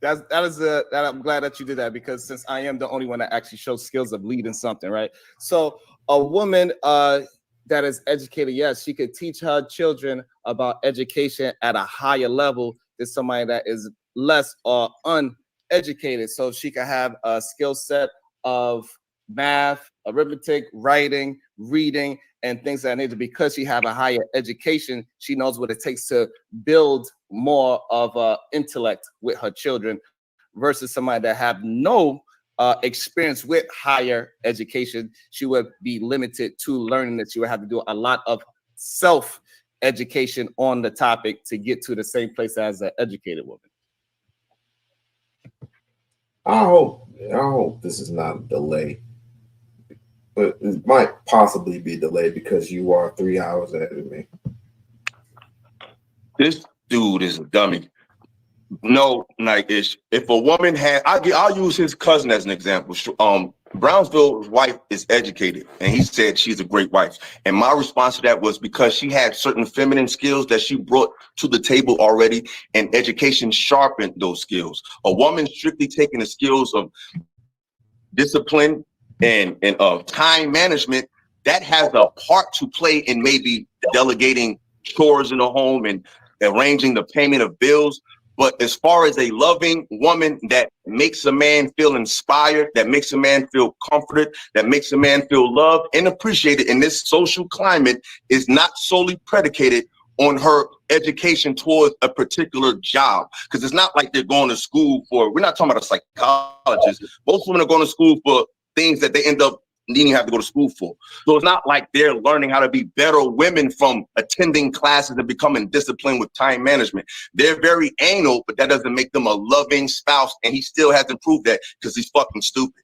Speaker 5: I'm glad that you did that, because since I am the only one that actually shows skills of leading something, right? So a woman that is educated, yes, she could teach her children about education at a higher level than somebody that is less or uneducated. So she can have a skill set of math, arithmetic, writing, reading, and things that nature. Because she have a higher education, she knows what it takes to build more of intellect with her children, versus somebody that have no experience with higher education. She would be limited to learning that she would have to do a lot of self-education on the topic to get to the same place as an educated woman.
Speaker 1: I hope this is not a delay, but it might possibly be delayed because you are 3 hours ahead of me.
Speaker 4: This dude is a dummy. No, like if a woman had, I'll use his cousin as an example. Brownsville's wife is educated, and he said she's a great wife. And my response to that was because she had certain feminine skills that she brought to the table already, and education sharpened those skills. A woman strictly taking the skills of discipline and time management, that has a part to play in maybe delegating chores in the home and arranging the payment of bills. But as far as a loving woman that makes a man feel inspired, that makes a man feel comforted, that makes a man feel loved and appreciated in this social climate, is not solely predicated on her education towards a particular job. Because it's not like they're going to school for, we're not talking about a psychologist. Most women are going to school for things that they end up needing to have to go to school for. So it's not like they're learning how to be better women from attending classes and becoming disciplined with time management. They're very anal, but that doesn't make them a loving spouse. And he still hasn't proved that because he's fucking stupid.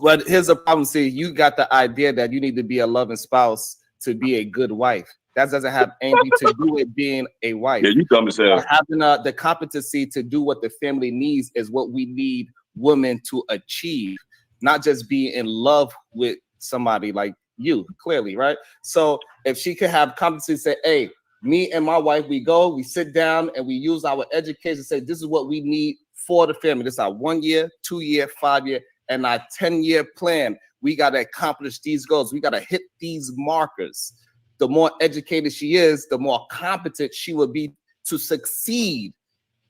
Speaker 5: But here's the problem. See, you got the idea that you need to be a loving spouse to be a good wife. That doesn't have anything to do with being a wife.
Speaker 4: Yeah, you dumb as hell.
Speaker 5: Having the competency to do what the family needs is what we need women to achieve, not just be in love with somebody like you, clearly, right? So if she could have competency, say, hey, me and my wife, we sit down and we use our education, say, this is what we need for the family. This is our 1 year, 2 year, 5 year, and our 10-year plan. We got to accomplish these goals. We got to hit these markers. The more educated she is, the more competent she will be to succeed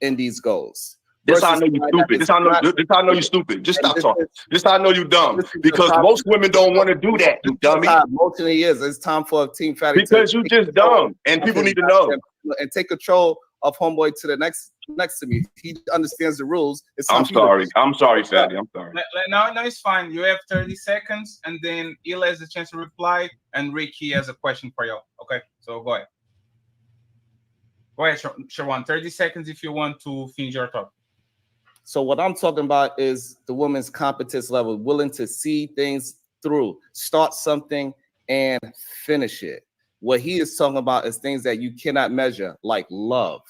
Speaker 5: in these goals.
Speaker 4: This how I know you stupid. This how I know you stupid. Just stop talking. This how I know you dumb. Because most women don't want to do that, you dummy.
Speaker 5: Multi years. It's time for a team fatty.
Speaker 4: Because you just dumb, and people need to know.
Speaker 5: And take control of homeboy to the next to me. He understands the rules.
Speaker 4: I'm sorry, fatty. I'm sorry.
Speaker 3: No, it's fine. You have 30 seconds, and then Il has a chance to reply, and Ricky has a question for you. Okay, so go ahead. Go ahead, Shawan. 30 seconds if you want to finish your talk.
Speaker 5: So what I'm talking about is the woman's competence level, willing to see things through, start something and finish it. What he is talking about is things that you cannot measure, like love.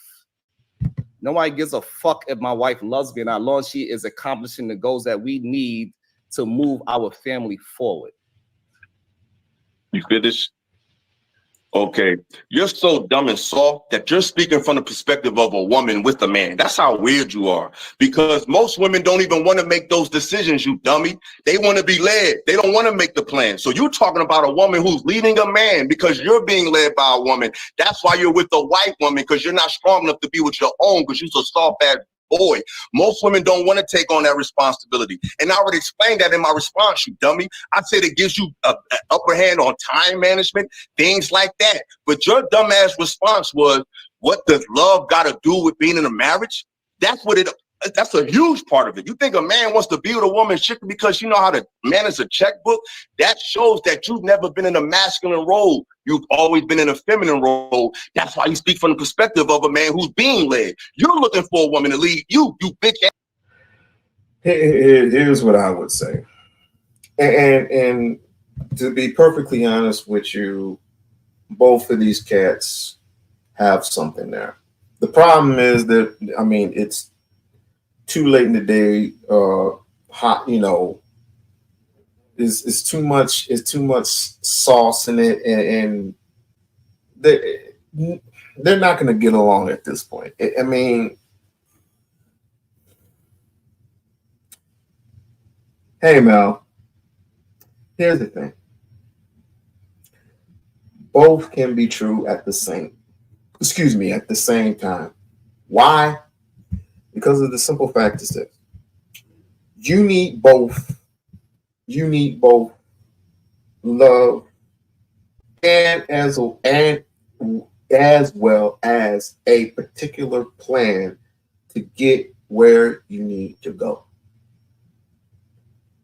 Speaker 5: Nobody gives a fuck if my wife loves me, and as long as she is accomplishing the goals that we need to move our family forward.
Speaker 4: You finished? Okay, you're so dumb and soft that you're speaking from the perspective of a woman with a man. That's how weird you are. Because most women don't even want to make those decisions, you dummy. They want to be led. They don't want to make the plan. So you're talking about a woman who's leading a man because you're being led by a woman. That's why you're with a white woman, because you're not strong enough to be with your own, because you're so soft-ass boy. Most women don't want to take on that responsibility. And I already explained that in my response, you dummy. I said it gives you an upper hand on time management, things like that. But your dumbass response was, what does love got to do with being in a marriage? That's a huge part of it. You think a man wants to be with a woman strictly because you know how to manage a checkbook? That shows that you've never been in a masculine role. You've always been in a feminine role. That's why you speak from the perspective of a man who's being led. You're looking for a woman to lead you, you bitch ass.
Speaker 1: Here's what I would say. And to be perfectly honest with you, both of these cats have something there. The problem is that, I mean, it's too late in the day, hot, it's too much sauce in it, and they're not going to get along at this point. I mean, hey Mel, here's the thing. Both can be true at the same time. Why? Because of the simple fact is this: you need both love and as well as a particular plan to get where you need to go.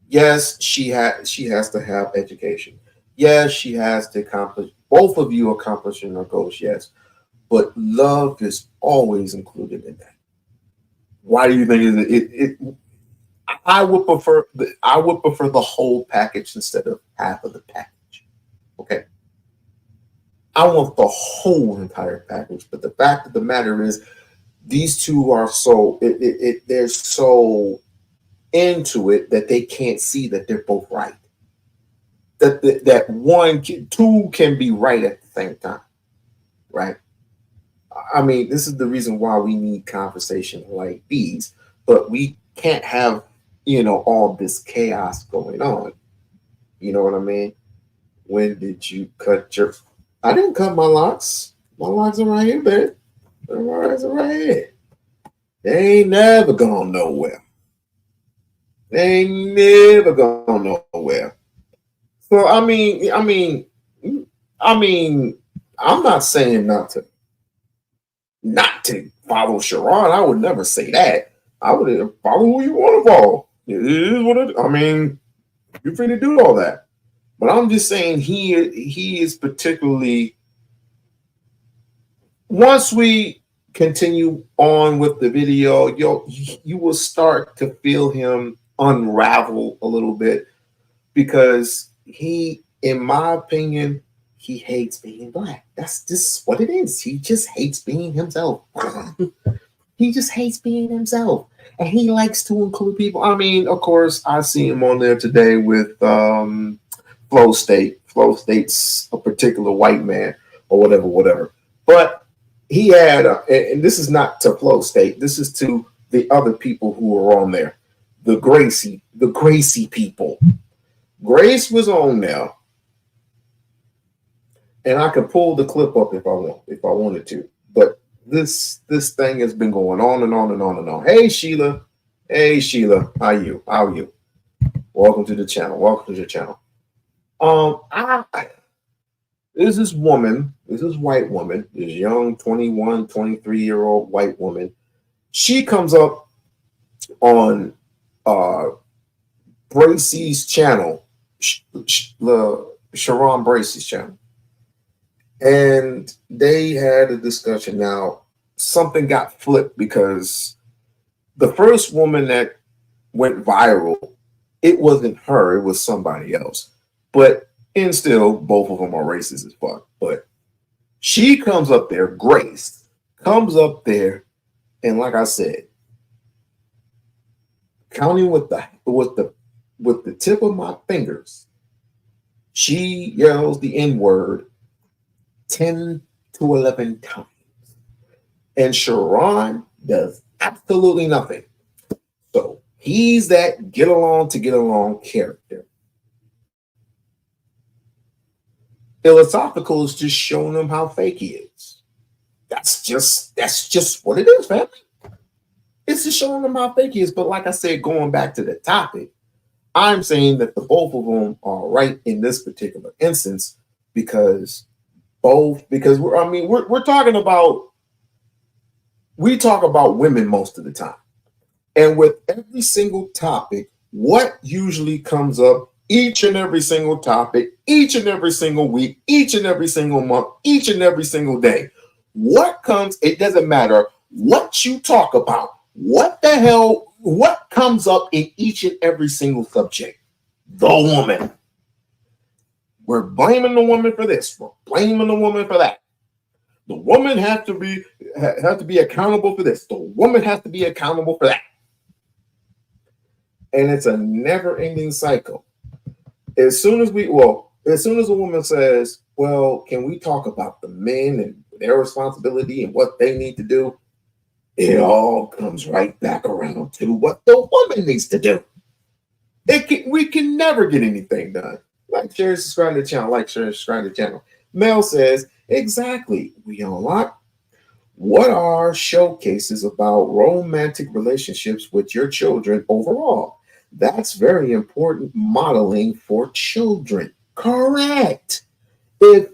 Speaker 1: Yes, she has to have education. Yes, she has to accomplish, both of you accomplishing their goals, yes. But love is always included in that. Why do you think I would prefer the whole package instead of half of the package. Okay. I want the whole entire package. But the fact of the matter is, these two are so they're so into it that they can't see that they're both right. That two can be right at the same time, right? I mean, this is the reason why we need conversations like these, but we can't have, all this chaos going on. You know what I mean? When did you cut your? I didn't cut my locks. My locks are right here, babe. My locks are right here. They ain't never gone nowhere. They ain't never gone nowhere. So I mean, I'm not saying not to follow Sharon. I would never say that. I would follow who you want to follow. It is what it. I mean, you're free to do all that. But I'm just saying he is particularly. Once we continue on with the video, you will start to feel him unravel a little bit, because he, in my opinion, he hates being black. That's just what it is. He just hates being himself. He just hates being himself. And he likes to include people. I mean, of course, I see him on there today with Flow State. Flow State's a particular white man or whatever. But he had, and this is not to Flow State. This is to the other people who are on there. The Gracie people. Grace was on there. And I could pull the clip up if I wanted to. But this thing has been going on and on and on and on. Hey Sheila, how are you? Welcome to the channel. There's this white woman, this young 21, 23-year-old white woman. She comes up on Bracey's channel, Sharon Bracey's channel. And they had a discussion. Now, something got flipped because the first woman that went viral, it wasn't her, it was somebody else. But still, both of them are racist as fuck. But she comes up there, Grace comes up there, and like I said, counting with the tip of my fingers, she yells the N-word 10 to 11 times. And Sharon does absolutely nothing. So he's that get along character. Philosophical is just showing them how fake he is. That's just what it is, family. It's just showing them how fake he is. But like I said, going back to the topic, I'm saying that the both of them are right in this particular instance, because we're talking about, we talk about women most of the time. And with every single topic, what usually comes up each and every single topic, each and every single week, each and every single month, each and every single day, what comes, it doesn't matter what you talk about, what comes up in each and every single subject? The woman. We're blaming the woman for this. We're blaming the woman for that. The woman has to be accountable for this. The woman has to be accountable for that. And it's a never-ending cycle. As soon as a woman says, well, can we talk about the men and their responsibility and what they need to do? It all comes right back around to what the woman needs to do. We can never get anything done. Like, share, subscribe to the channel. Mel says, exactly. We-On-Loc. What are showcases about romantic relationships with your children overall? That's very important modeling for children. Correct. If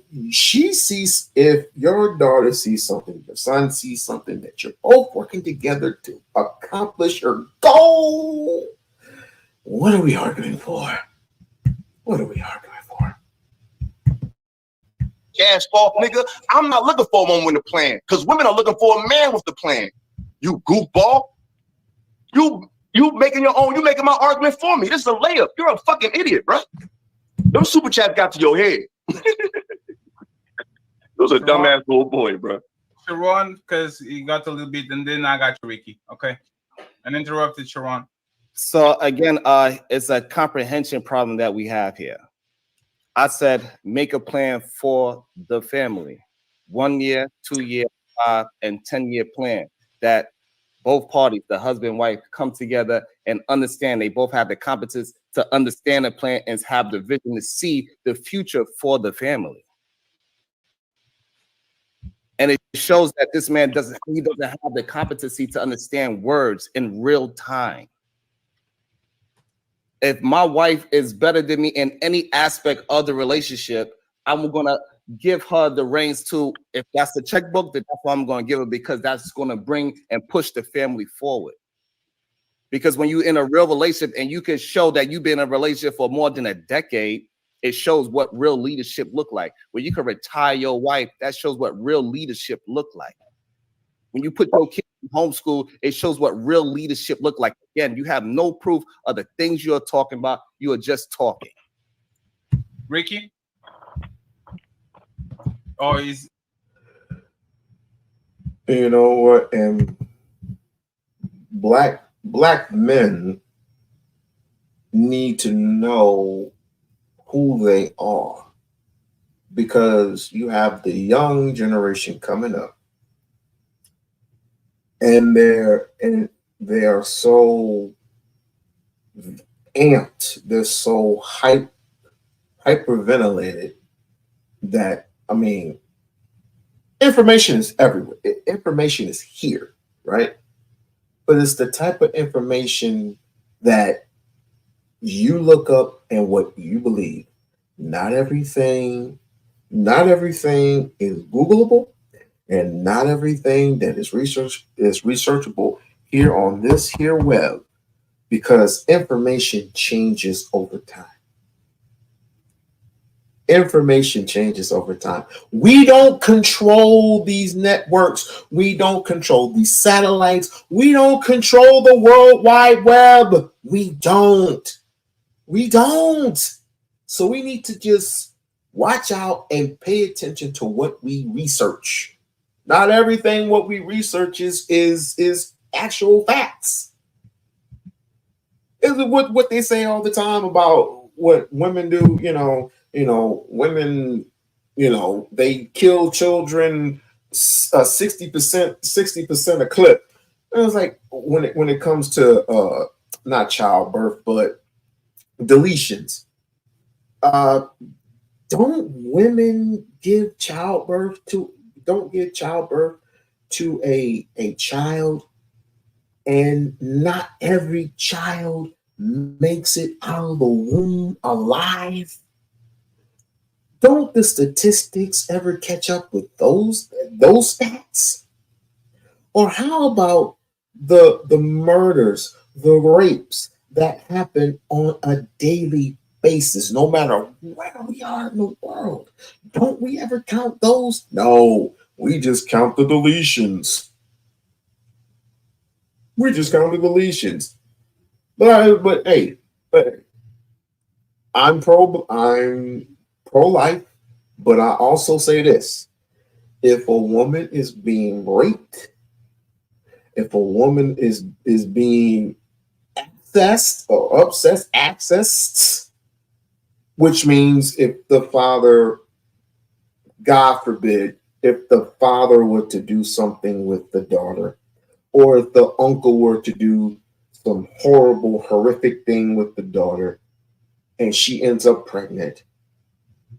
Speaker 1: your daughter sees something, your son sees something, that you're both working together to accomplish your goal, what are we arguing for?
Speaker 4: Cash off, nigga. I'm not looking for a woman with a plan, because women are looking for a man with the plan. You goofball. You You making your own. You making my argument for me. This is a layup. You're a fucking idiot, bro. Those super chats got to your head. Those are dumbass little boy, bro.
Speaker 3: Sharon, because he got a little bit, and then I got you, Ricky. Okay, and interrupted Sharon.
Speaker 5: So again, it's a comprehension problem that we have here. I said make a plan for the family. 1 year, 2 year, 5 and 10-year plan that both parties, the husband and wife, come together and understand. They both have the competence to understand the plan and have the vision to see the future for the family. And it shows that this man doesn't have the competency to understand words in real time. If my wife is better than me in any aspect of the relationship, I'm gonna give her the reins to, if that's the checkbook, then that's what I'm gonna give her, because that's gonna bring and push the family forward. Because when you're in a real relationship and you can show that you've been in a relationship for more than a decade, it shows what real leadership look like. When you can retire your wife, that shows what real leadership look like. When you put your kids in homeschool, it shows what real leadership look like. Again, you have no proof of the things you're talking about. You are just talking.
Speaker 3: Ricky? Oh, is
Speaker 1: You know what? And black men need to know who they are, because you have the young generation coming up, and they are so amped, they're so hyperventilated that, I mean, information is everywhere. Information is here, right? But it's the type of information that you look up and what you believe. Not everything is Googleable, and not everything that is researchable here on this here web, because information changes over time. Information changes over time. We don't control these networks. We don't control these satellites. We don't control the World Wide Web. We don't. So we need to just watch out and pay attention to what we research. Not everything what we research is actual facts. Is it what they say all the time about what women do? Women, they kill children 60% a clip. And it's like when it comes to not childbirth, but deletions. Don't women give childbirth to a child, and not every child makes it out of the womb alive? Don't the statistics ever catch up with those stats? Or how about the murders, the rapes that happen on a daily basis, no matter where we are in the world? Don't we ever count those? No, we just count the deletions. But hey, I'm pro-life, but I also say this: if a woman is being raped, if a woman is being accessed, which means if the father, God forbid, if the father were to do something with the daughter, or if the uncle were to do some horrible, horrific thing with the daughter, and she ends up pregnant,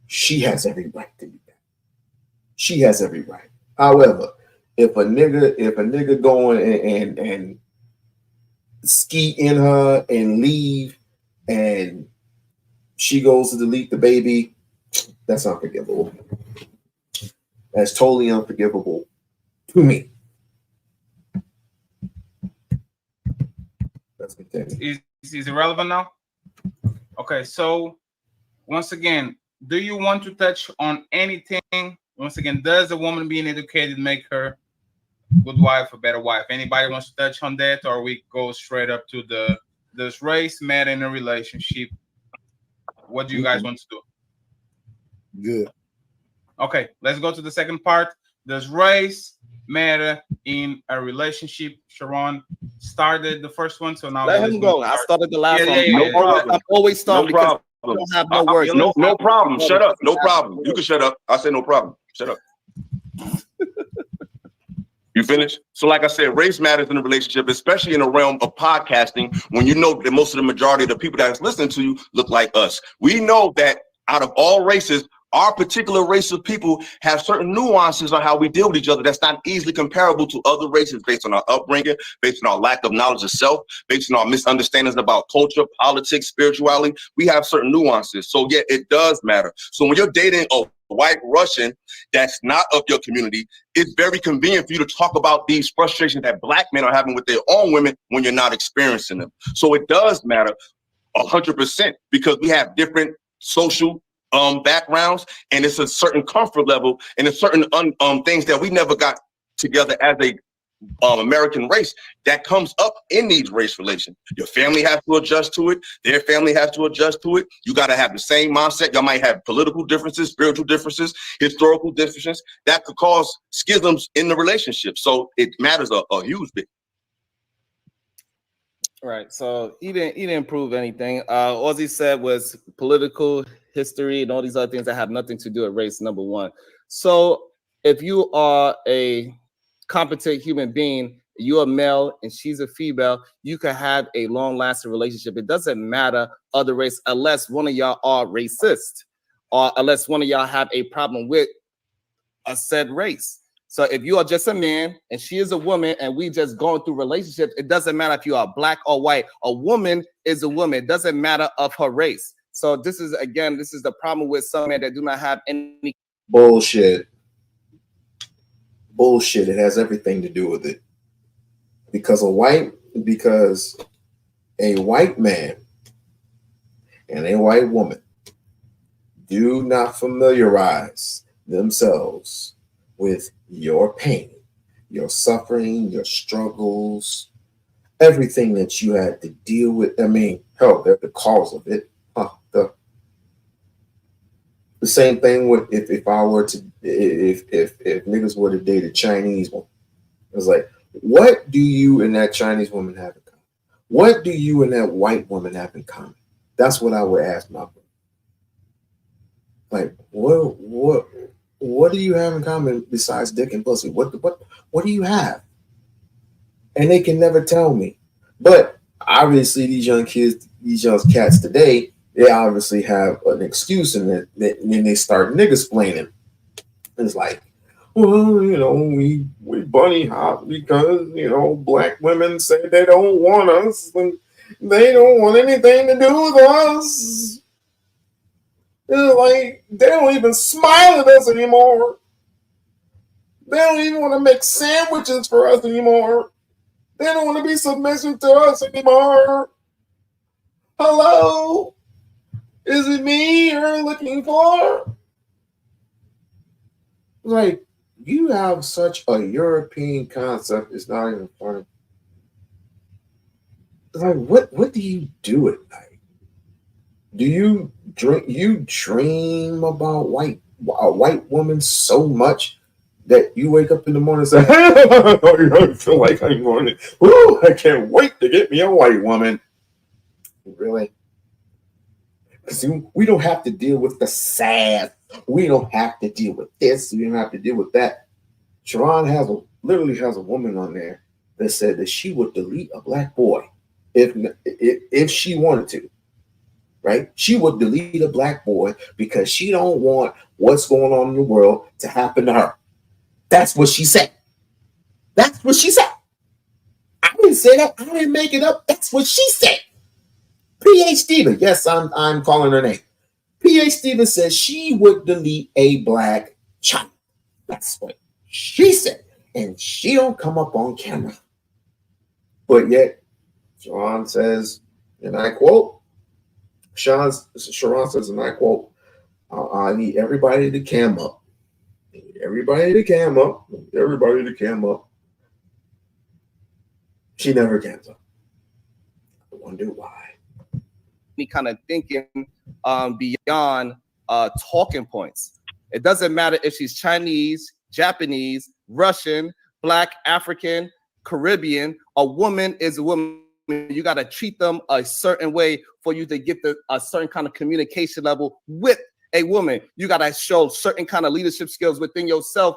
Speaker 1: she has every right to do that. She has every right. However, if a nigga go and ski in her and leave, and she goes to delete the baby, that's unforgivable. That's totally unforgivable to me. Let's continue.
Speaker 3: Is irrelevant now? Okay, so once again, do you want to touch on anything? Once again, does a woman being educated make her good wife, a better wife. Anybody wants to touch on that, or we go straight up to the does race matter in a relationship? What do you guys want to do?
Speaker 7: Good.
Speaker 3: Okay, let's go to the second part. Does race matter in a relationship? Sharon started the first one, so now
Speaker 5: Let him go. I started the last one.
Speaker 4: No problem.
Speaker 5: I'm always starting
Speaker 4: No
Speaker 5: because
Speaker 4: problem.
Speaker 5: I don't have no words.
Speaker 4: No problem. Shut up. No problem. You can shut up. I said no problem. Shut up. You finished? So like I said, race matters in a relationship, especially in the realm of podcasting, when you know that most of the majority of the people that's listening to you look like us. We know that out of all races, our particular race of people have certain nuances on how we deal with each other that's not easily comparable to other races based on our upbringing, based on our lack of knowledge of self, based on our misunderstandings about culture, politics, spirituality. We have certain nuances. So yeah, it does matter. So when you're dating a white Russian that's not of your community, it's very convenient for you to talk about these frustrations that black men are having with their own women when you're not experiencing them. So it does matter 100% because we have different social backgrounds, and it's a certain comfort level and a certain things that we never got together as a American race that comes up in these race relations. Your family has to adjust to it. Their family has to adjust to it. You got to have the same mindset. Y'all might have political differences, spiritual differences, historical differences that could cause schisms in the relationship. So it matters a huge bit.
Speaker 5: Right. So he didn't prove anything. All he said was political history and all these other things that have nothing to do with race, number one. So if you are a competent human being, you're a male and she's a female, you can have a long-lasting relationship. It doesn't matter other race unless one of y'all are racist or unless one of y'all have a problem with a said race. So if you are just a man and she is a woman and we just going through relationships, it doesn't matter if you are black or white. A woman is a woman. It doesn't matter of her race. So this is the problem with some men that do not have any
Speaker 1: Bullshit. Bullshit. It has everything to do with it. Because a white man and a white woman do not familiarize themselves with your pain, your suffering, your struggles, everything that you had to deal with. I mean, hell, they're the cause of it. The same thing with if niggas were to date a Chinese woman. It was like, what do you and that Chinese woman have in common? What do you and that white woman have in common? That's what I would ask my brother. Like, what do you have in common besides dick and pussy? What do you have? And they can never tell me. But obviously, these young cats today, they obviously have an excuse, and then they start nigga-splaining. It's like, well, you know, we bunny hop because, you know, black women say they don't want us, and they don't want anything to do with us. It's like, they don't even smile at us anymore. They don't even want to make sandwiches for us anymore. They don't want to be submissive to us anymore. Hello? Is it me you're looking for? Like, you have such a European concept, it's not even funny. It's like, what do you do at night? Do you dream about a white woman so much that you wake up in the morning and say, I feel like I'm going to, ooh, I can't wait to get me a white woman. Really? Because we don't have to deal with the sad. We don't have to deal with this. We don't have to deal with that. Sharon literally has a woman on there that said that she would delete a black boy if she wanted to. Right? She would delete a black boy because she don't want what's going on in the world to happen to her. That's what she said. That's what she said. I didn't say that. I didn't make it up. That's what she said. P.H. Stevens. Yes, I'm calling her name. P.H. Stevens says she would delete a black child. That's what she said. And she don't come up on camera. But yet, Sharon says, and I quote, Sharon says, and I quote, I need everybody to cam up. Everybody to cam up. Everybody to cam up. She never can. I wonder why.
Speaker 5: Me kind of thinking beyond talking points. It doesn't matter if she's Chinese, Japanese, Russian, Black, African, Caribbean. A woman is a woman. You got to treat them a certain way for you to get a certain kind of communication level with a woman. You got to show certain kind of leadership skills within yourself.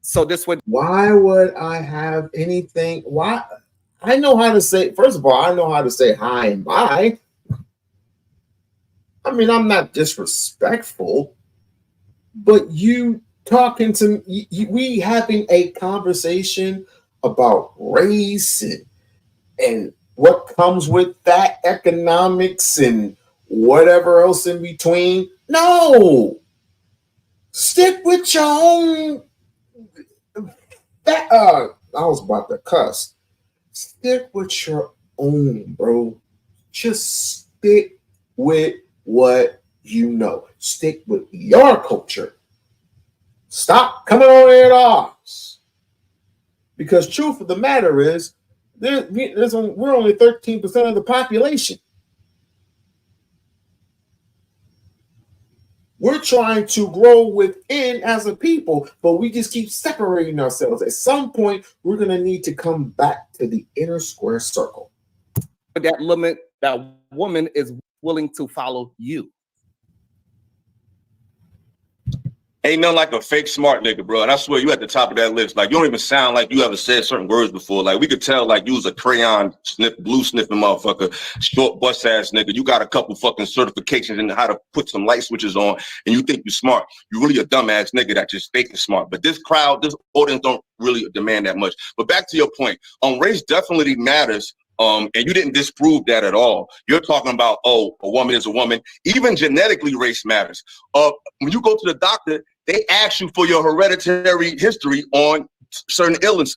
Speaker 5: So this would.
Speaker 1: Why would I have anything? Why? I know how to say. First of all, I know how to say hi and bye. I mean, I'm not disrespectful, but you talking to me, we having a conversation about race and what comes with that, economics and whatever else in between. No, stick with your own. That I was about to cuss. Stick with your own, bro. Just stick with what you know. Stick with your culture. Stop coming on at ours. Because truth of the matter is, we're only 13% of the population. We're trying to grow within as a people, but we just keep separating ourselves. At some point, we're going to need to come back to the inner square circle.
Speaker 5: That woman is willing to follow you.
Speaker 4: Ain't nothing like a fake smart nigga, bro. And I swear you at the top of that list. Like, you don't even sound like you ever said certain words before. Like, we could tell like you was a crayon blue sniffing motherfucker, short bust ass nigga. You got a couple fucking certifications in how to put some light switches on, and you think you smart. You really a dumbass nigga that just faking smart. But this crowd, this audience don't really demand that much. But back to your point, race definitely matters. And you didn't disprove that at all. You're talking about, oh, a woman is a woman. Even genetically, race matters. When you go to the doctor, they ask you for your hereditary history on certain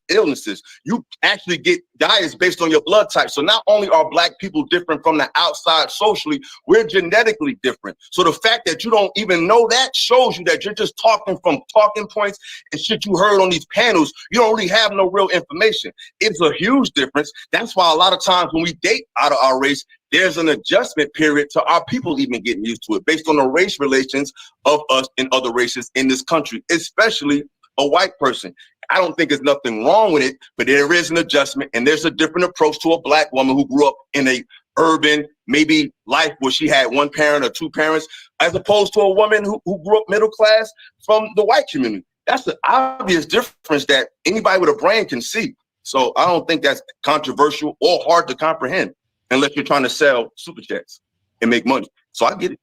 Speaker 4: illnesses. You actually get diets based on your blood type. So not only are Black people different from the outside socially, we're genetically different. So the fact that you don't even know that shows you that you're just talking from talking points and shit you heard on these panels. You don't really have no real information. It's a huge difference. That's why a lot of times when we date out of our race, there's an adjustment period to our people even getting used to it based on the race relations of us and other races in this country, especially a white person. I don't think there's nothing wrong with it, but there is an adjustment, and there's a different approach to a Black woman who grew up in a urban, maybe life where she had one parent or two parents, as opposed to a woman who grew up middle class from the white community. That's the obvious difference that anybody with a brain can see. So I don't think that's controversial or hard to comprehend unless you're trying to sell super chats and make money. So I get it.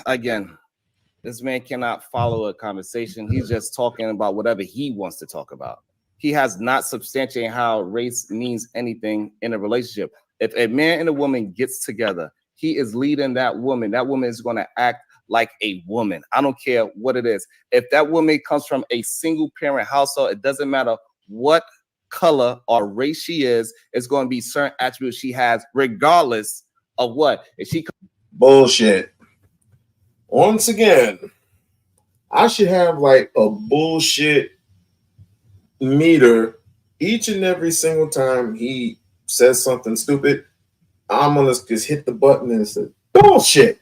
Speaker 5: Again, this man cannot follow a conversation. He's just talking about whatever he wants to talk about. He has not substantiated how race means anything in a relationship. If a man and a woman gets together, he is leading that woman. That woman is going to act like a woman. I don't care what it is. If that woman comes from a single parent household, it doesn't matter what color or race she is, it's going to be certain attributes she has, regardless of what. If she
Speaker 1: bullshit. Once again, I should have like a bullshit meter each and every single time he says something stupid. I'm gonna just hit the button and say bullshit.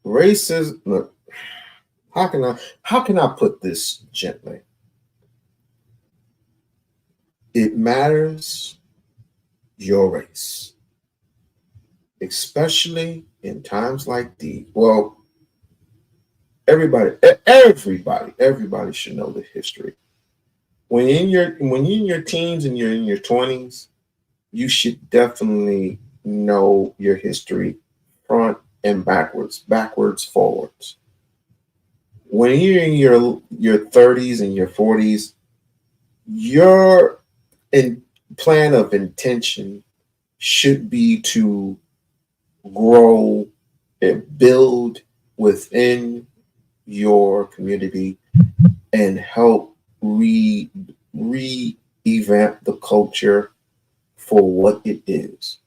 Speaker 1: Racism. Look, how can I put this gently? It matters your race, especially in times like these. Well, everybody should know the history. When you're in your teens and you're in your 20s, you should definitely know your history front and backwards, forwards. When you're in your 30s and your 40s, your plan of intention should be to grow and build within your community and help revamp the culture for what it is.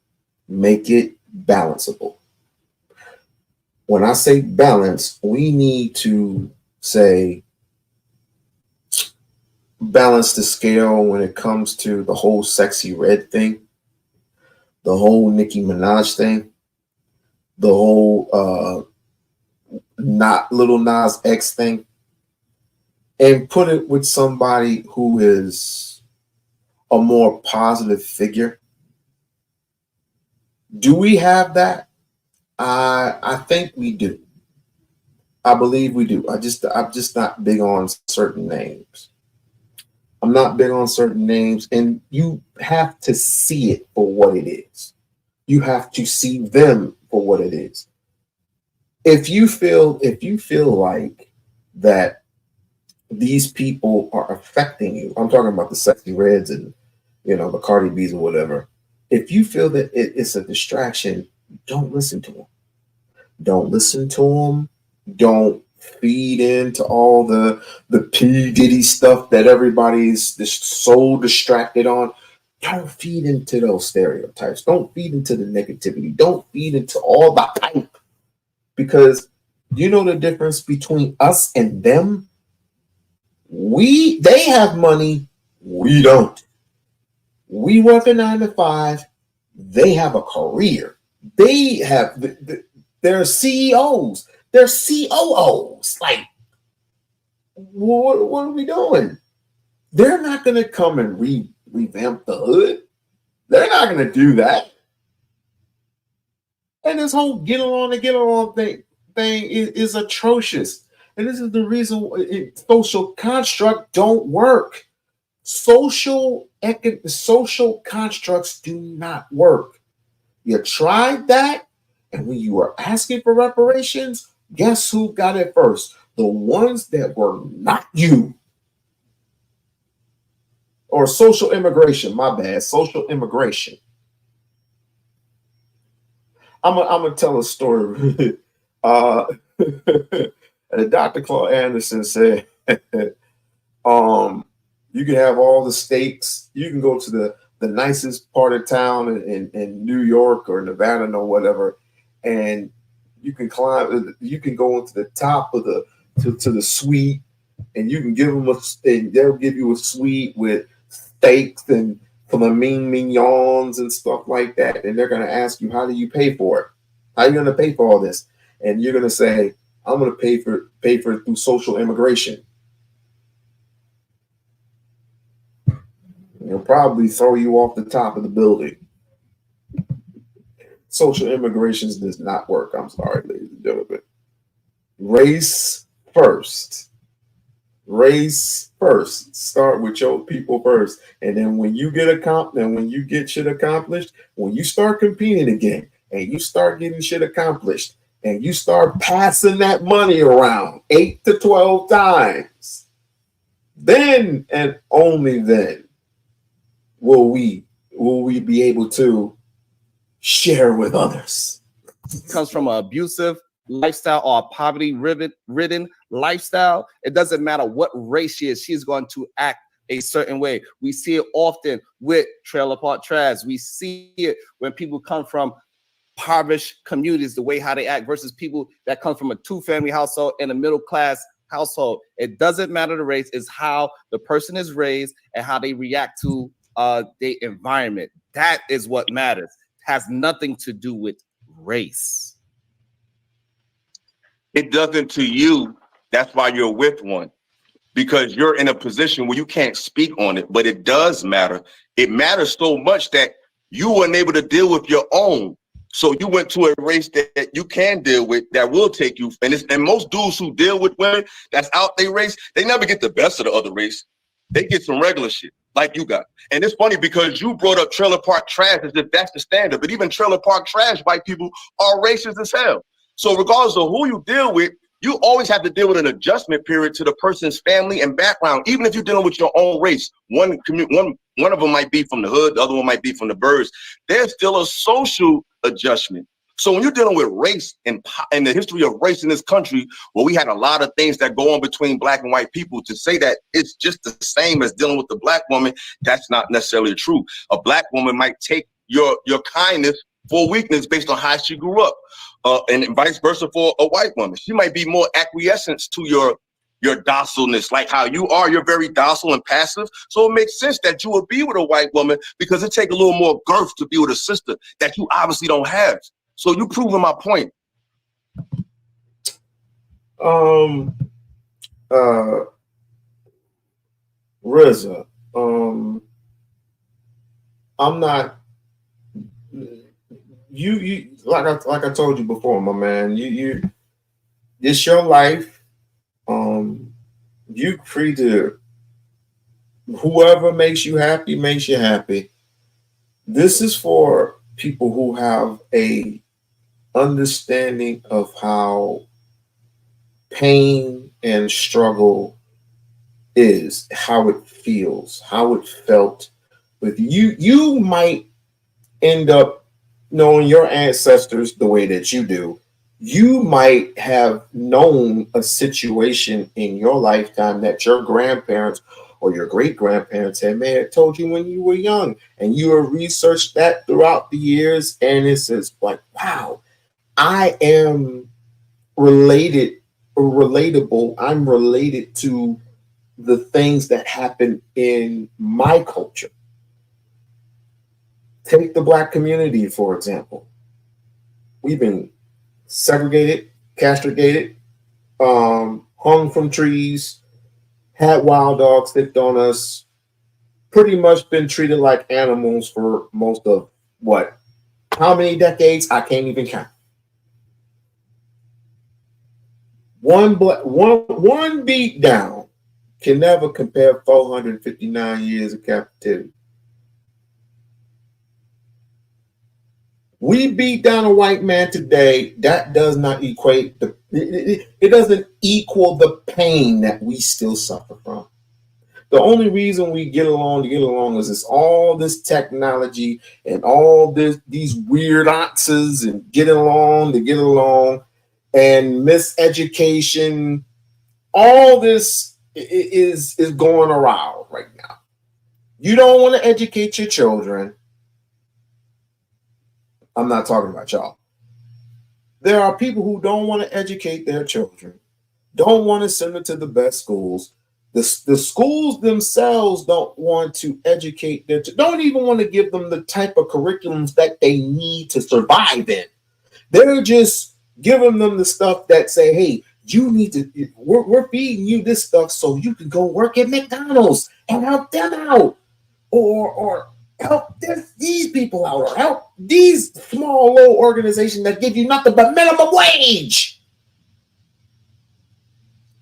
Speaker 1: Make it balanceable. when I say balance, we need to say balance the scale when it comes to the whole sexy red thing, the whole Nicki Minaj thing, the whole not Little Nas X thing, and put it with somebody who is a more positive figure. Do we have that? I think we do. I believe we do. I'm just not big on certain names. I'm not big on certain names, and you have to see it for what it is. You have to see them for what it is. If you feel like that these people are affecting you, I'm talking about the sexy reds and the Cardi B's or whatever. If you feel that it's a distraction, don't listen to them. Don't listen to them. Don't feed into all the P Diddy stuff that everybody's just so distracted on. Don't feed into those stereotypes. Don't feed into the negativity. Don't feed into all the hype. Because you know the difference between us and them? They have money, we don't. We work a 9 to 5, they have a career. They're CEOs, they're COOs. Like, what are we doing? They're not gonna come and revamp the hood. They're not gonna do that. And this whole get along thing is atrocious. And this is the reason social construct don't work. Social constructs do not work. You tried that, and when you were asking for reparations, guess who got it first? The ones that were not you. Or social immigration, my bad, social immigration. I'm gonna tell a story. Dr. Claude Anderson said, you can have all the steaks. You can go to the nicest part of town in New York or Nevada or whatever, and you can climb. You can go into the top of to the suite, and you can give them and they'll give you a suite with steaks and filet mignons and stuff like that. And they're going to ask you, how do you pay for it? How are you going to pay for all this? And you're going to say, I'm going to pay for it through social immigration. They'll probably throw you off the top of the building. Social immigration does not work. I'm sorry, ladies and gentlemen. Race first. Race first. Start with your people first, and then when you get shit accomplished, when you start competing again, and you start getting shit accomplished, and you start passing that money around 8 to 12 times, then and only then will we be able to share with others.
Speaker 5: Comes from an abusive lifestyle or a poverty-ridden lifestyle, it doesn't matter what race she is, she's going to act a certain way. We see it often with trailer park trash. We see it when people come from impoverished communities, the way how they act versus people that come from a 2-family household and a middle-class household. It doesn't matter the race, it's how the person is raised and how they react to their environment. That is what matters. It has nothing to do with race.
Speaker 4: It doesn't to you. That's why you're with one, because you're in a position where you can't speak on it, but it does matter. It matters so much that you weren't able to deal with your own. So you went to a race that you can deal with, that will take you. And most dudes who deal with women that's out their race, they never get the best of the other race. They get some regular shit like you got. And it's funny because you brought up trailer park trash as if that's the standard, but even trailer park trash white people are racist as hell. So regardless of who you deal with, you always have to deal with an adjustment period to the person's family and background, even if you're dealing with your own race. One of them might be from the hood, the other one might be from the burbs. There's still a social adjustment. So when you're dealing with race and the history of race in this country, where we had a lot of things that go on between black and white people, to say that it's just the same as dealing with the black woman, that's not necessarily true. A black woman might take your kindness for weakness based on how she grew up. and vice versa for a white woman. She might be more acquiescent to your docileness, like how you are. You're very docile and passive. So it makes sense that you would be with a white woman because it takes a little more girth to be with a sister that you obviously don't have. So you proving my point.
Speaker 1: RZA, I'm not you like I told you before, my man. You it's your life. You free to whoever makes you happy makes you happy. This is for people who have a understanding of how pain and struggle is, how it feels, how it felt with you. You might end up knowing your ancestors the way that you do. You might have known a situation in your lifetime that your grandparents or your great grandparents may have told you when you were young, and you have researched that throughout the years, and it's just like, wow, I am related or relatable. I'm related to the things that happen in my culture. Take the Black community, for example. We've been segregated, castrated, hung from trees, had wild dogs sticked on us, pretty much been treated like animals for most of what? How many decades? I can't even count. One beat down can never compare 459 years of captivity. We beat down a white man today. That does not equate it doesn't equal the pain that we still suffer from. The only reason we get along is it's all this technology and all these weird answers and getting along to get along and miseducation. All this is going around right now. You don't want to educate your children. I'm not talking about y'all. There are people who don't want to educate their children, don't want to send them to the best schools. The schools themselves don't want to educate their don't even want to give them the type of curriculums that they need to survive in. They're just giving them the stuff that say, hey, you need to, we're feeding you this stuff so you can go work at McDonald's and help them out. Or help these people out, or help these small little organizations that give you nothing but minimum wage.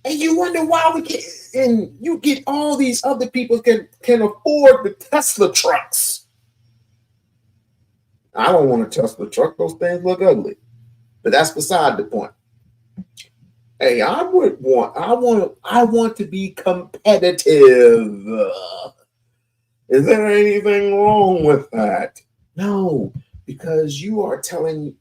Speaker 1: And you wonder why you get all these other people can afford the Tesla trucks. I don't want a Tesla truck. Those things look ugly. But that's beside the point. Hey, I want to be competitive. Is there anything wrong with that? No, because you are telling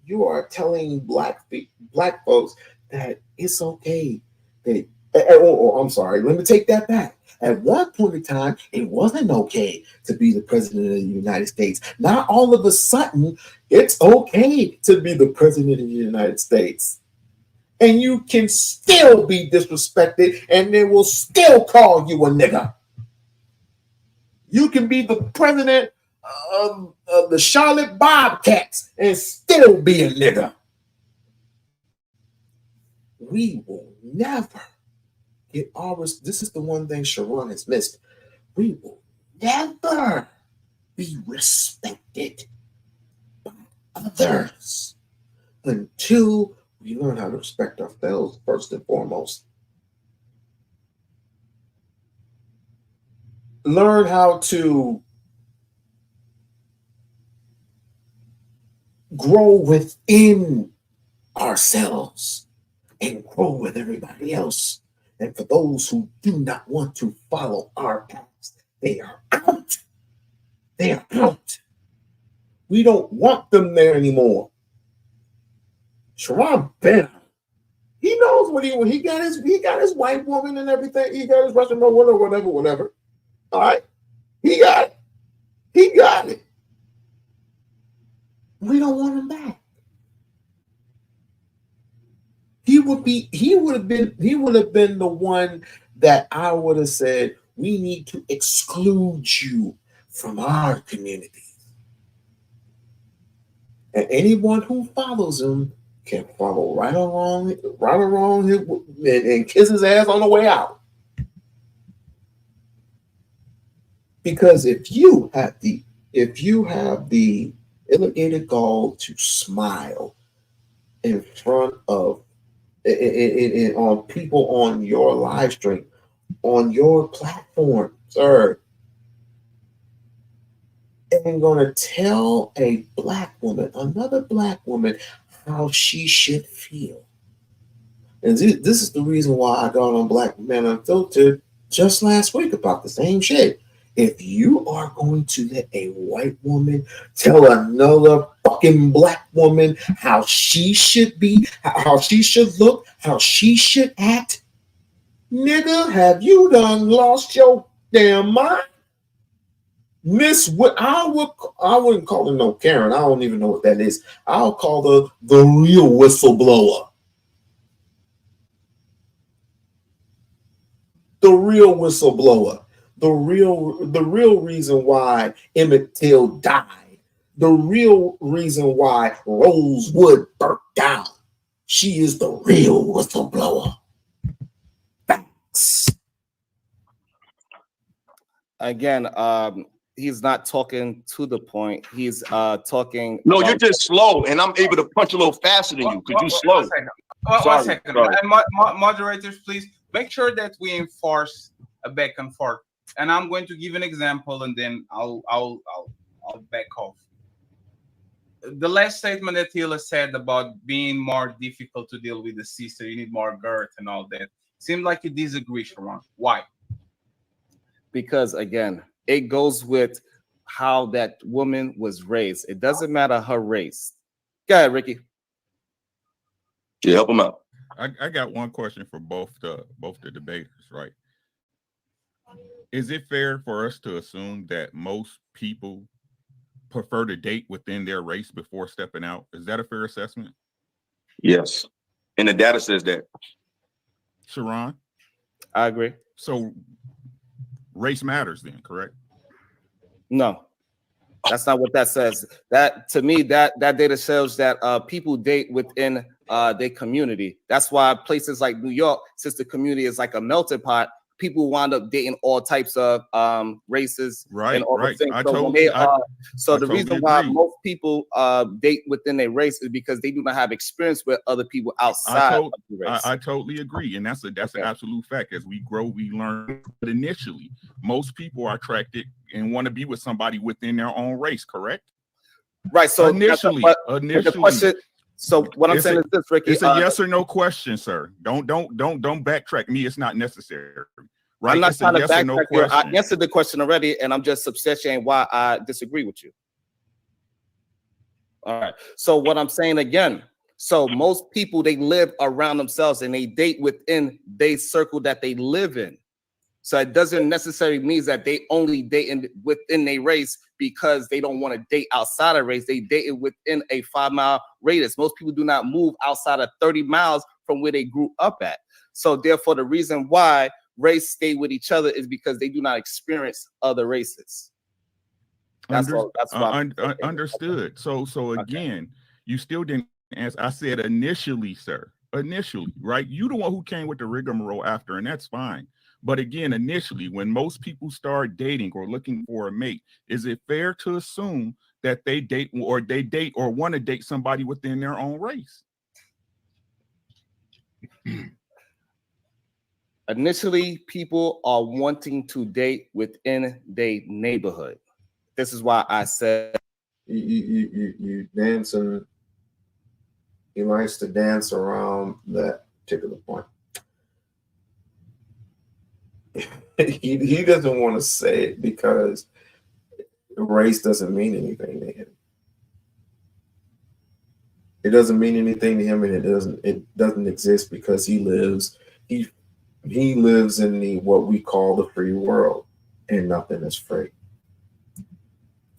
Speaker 1: black folks that it's okay. I'm sorry. Let me take that back. At one point in time, it wasn't okay to be the president of the United States. Now, all of a sudden, it's okay to be the president of the United States. And you can still be disrespected, and they will still call you a nigger. You can be the president of the Charlotte Bobcats and still be a nigger. We will never get ours. This is the one thing Sharon has missed. We will never be respected by others until we learn how to respect ourselves first and foremost. Learn how to grow within ourselves and grow with everybody else. And for those who do not want to follow our paths, they are out. They are out. We don't want them there anymore. Sharon Ben, he knows what he got his white woman and everything. He got his Russian woman or whatever. All right. He got it. He got it. We don't want him back. would have been the one that I would have said, we need to exclude you from our community. And anyone who follows him can follow right along and kiss his ass on the way out. Because if you have the illegated gall to smile in front of on people on your live stream, on your platform, sir, and gonna tell a black woman, another black woman, how she should feel. And this is the reason why I got on Black Men Unfiltered just last week about the same shit. If you are going to let a white woman tell another fucking black woman how she should be, how she should look, how she should act, nigga, have you done lost your damn mind? I wouldn't call her no Karen. I don't even know what that is. I'll call her the real whistleblower. The real whistleblower. The real reason why Emmett Till died. The real reason why Rosewood burnt down. She is the real whistleblower. Facts.
Speaker 5: Again, he's not talking to the point. He's talking.
Speaker 4: No, you're just slow, and I'm able to punch a little faster than you because you're slow.
Speaker 3: One second. And moderators, please make sure that we enforce a back and forth. And I'm going to give an example, and then I'll back off. The last statement that Hila said about being more difficult to deal with the sister, you need more girth and all that. Seemed like you disagree, Sharon. Why?
Speaker 5: Because again, it goes with how that woman was raised. It doesn't matter her race. Go ahead, Ricky.
Speaker 4: Yeah, help him out.
Speaker 8: I got one question for both the debaters, right? Is it fair for us to assume that most people prefer to date within their race before stepping out? Is that a fair assessment?
Speaker 4: Yes. And the data says that.
Speaker 8: Sharon?
Speaker 5: I agree.
Speaker 8: So race matters then, correct?
Speaker 5: No, that's not what that says. That to me, that data shows that people date within their community. That's why places like New York, since the community is like a melting pot, people wind up dating all types of races.
Speaker 8: Right,
Speaker 5: and all
Speaker 8: right.
Speaker 5: things. So the reason why most people date within their race is because they do not have experience with other people outside of the race.
Speaker 8: I totally agree, and that's an absolute fact. As we grow, we learn. But initially, most people are attracted and want to be with somebody within their own race, correct?
Speaker 5: Right. So
Speaker 8: initially,
Speaker 5: the question. So what I'm saying is this, Ricky.
Speaker 8: It's a yes or no question, sir. Don't backtrack me. It's not necessary. Right?
Speaker 5: I'm not trying to backtrack you. I
Speaker 8: question.
Speaker 5: answered the question already, and I'm just substantiating why I disagree with you. All right. So what I'm saying again, so most people, they live around themselves and they date within their circle that they live in. So it doesn't necessarily mean that they only date within their race because they don't want to date outside of race. They date within a 5-mile radius. Most people do not move outside of 30 miles from where they grew up at. So therefore, the reason why race stay with each other is because they do not experience other races. That's why.
Speaker 8: Understood. So again, you still didn't answer. I said initially, sir. Initially, right? You the one who came with the rigmarole after, and that's fine. But again, initially, when most people start dating or looking for a mate, is it fair to assume that they date or want to date somebody within their own race?
Speaker 5: Initially, people are wanting to date within their neighborhood. This is why I said
Speaker 1: you dancing. He likes to dance around that particular point. He doesn't want to say it because race doesn't mean anything to him. It doesn't mean anything to him, and it doesn't exist because he lives in the what we call the free world, and nothing is free.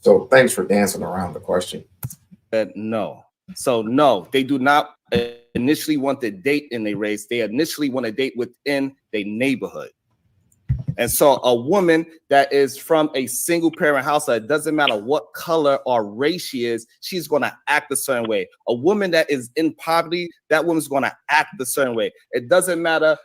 Speaker 1: So thanks for dancing around the question.
Speaker 5: no. So no, they do not initially want to date in their race. They initially want to date within their neighborhood. And so a woman that is from a single parent household, it doesn't matter what color or race she is, she's going to act a certain way. A woman that is in poverty, that woman's going to act a certain way. It doesn't matter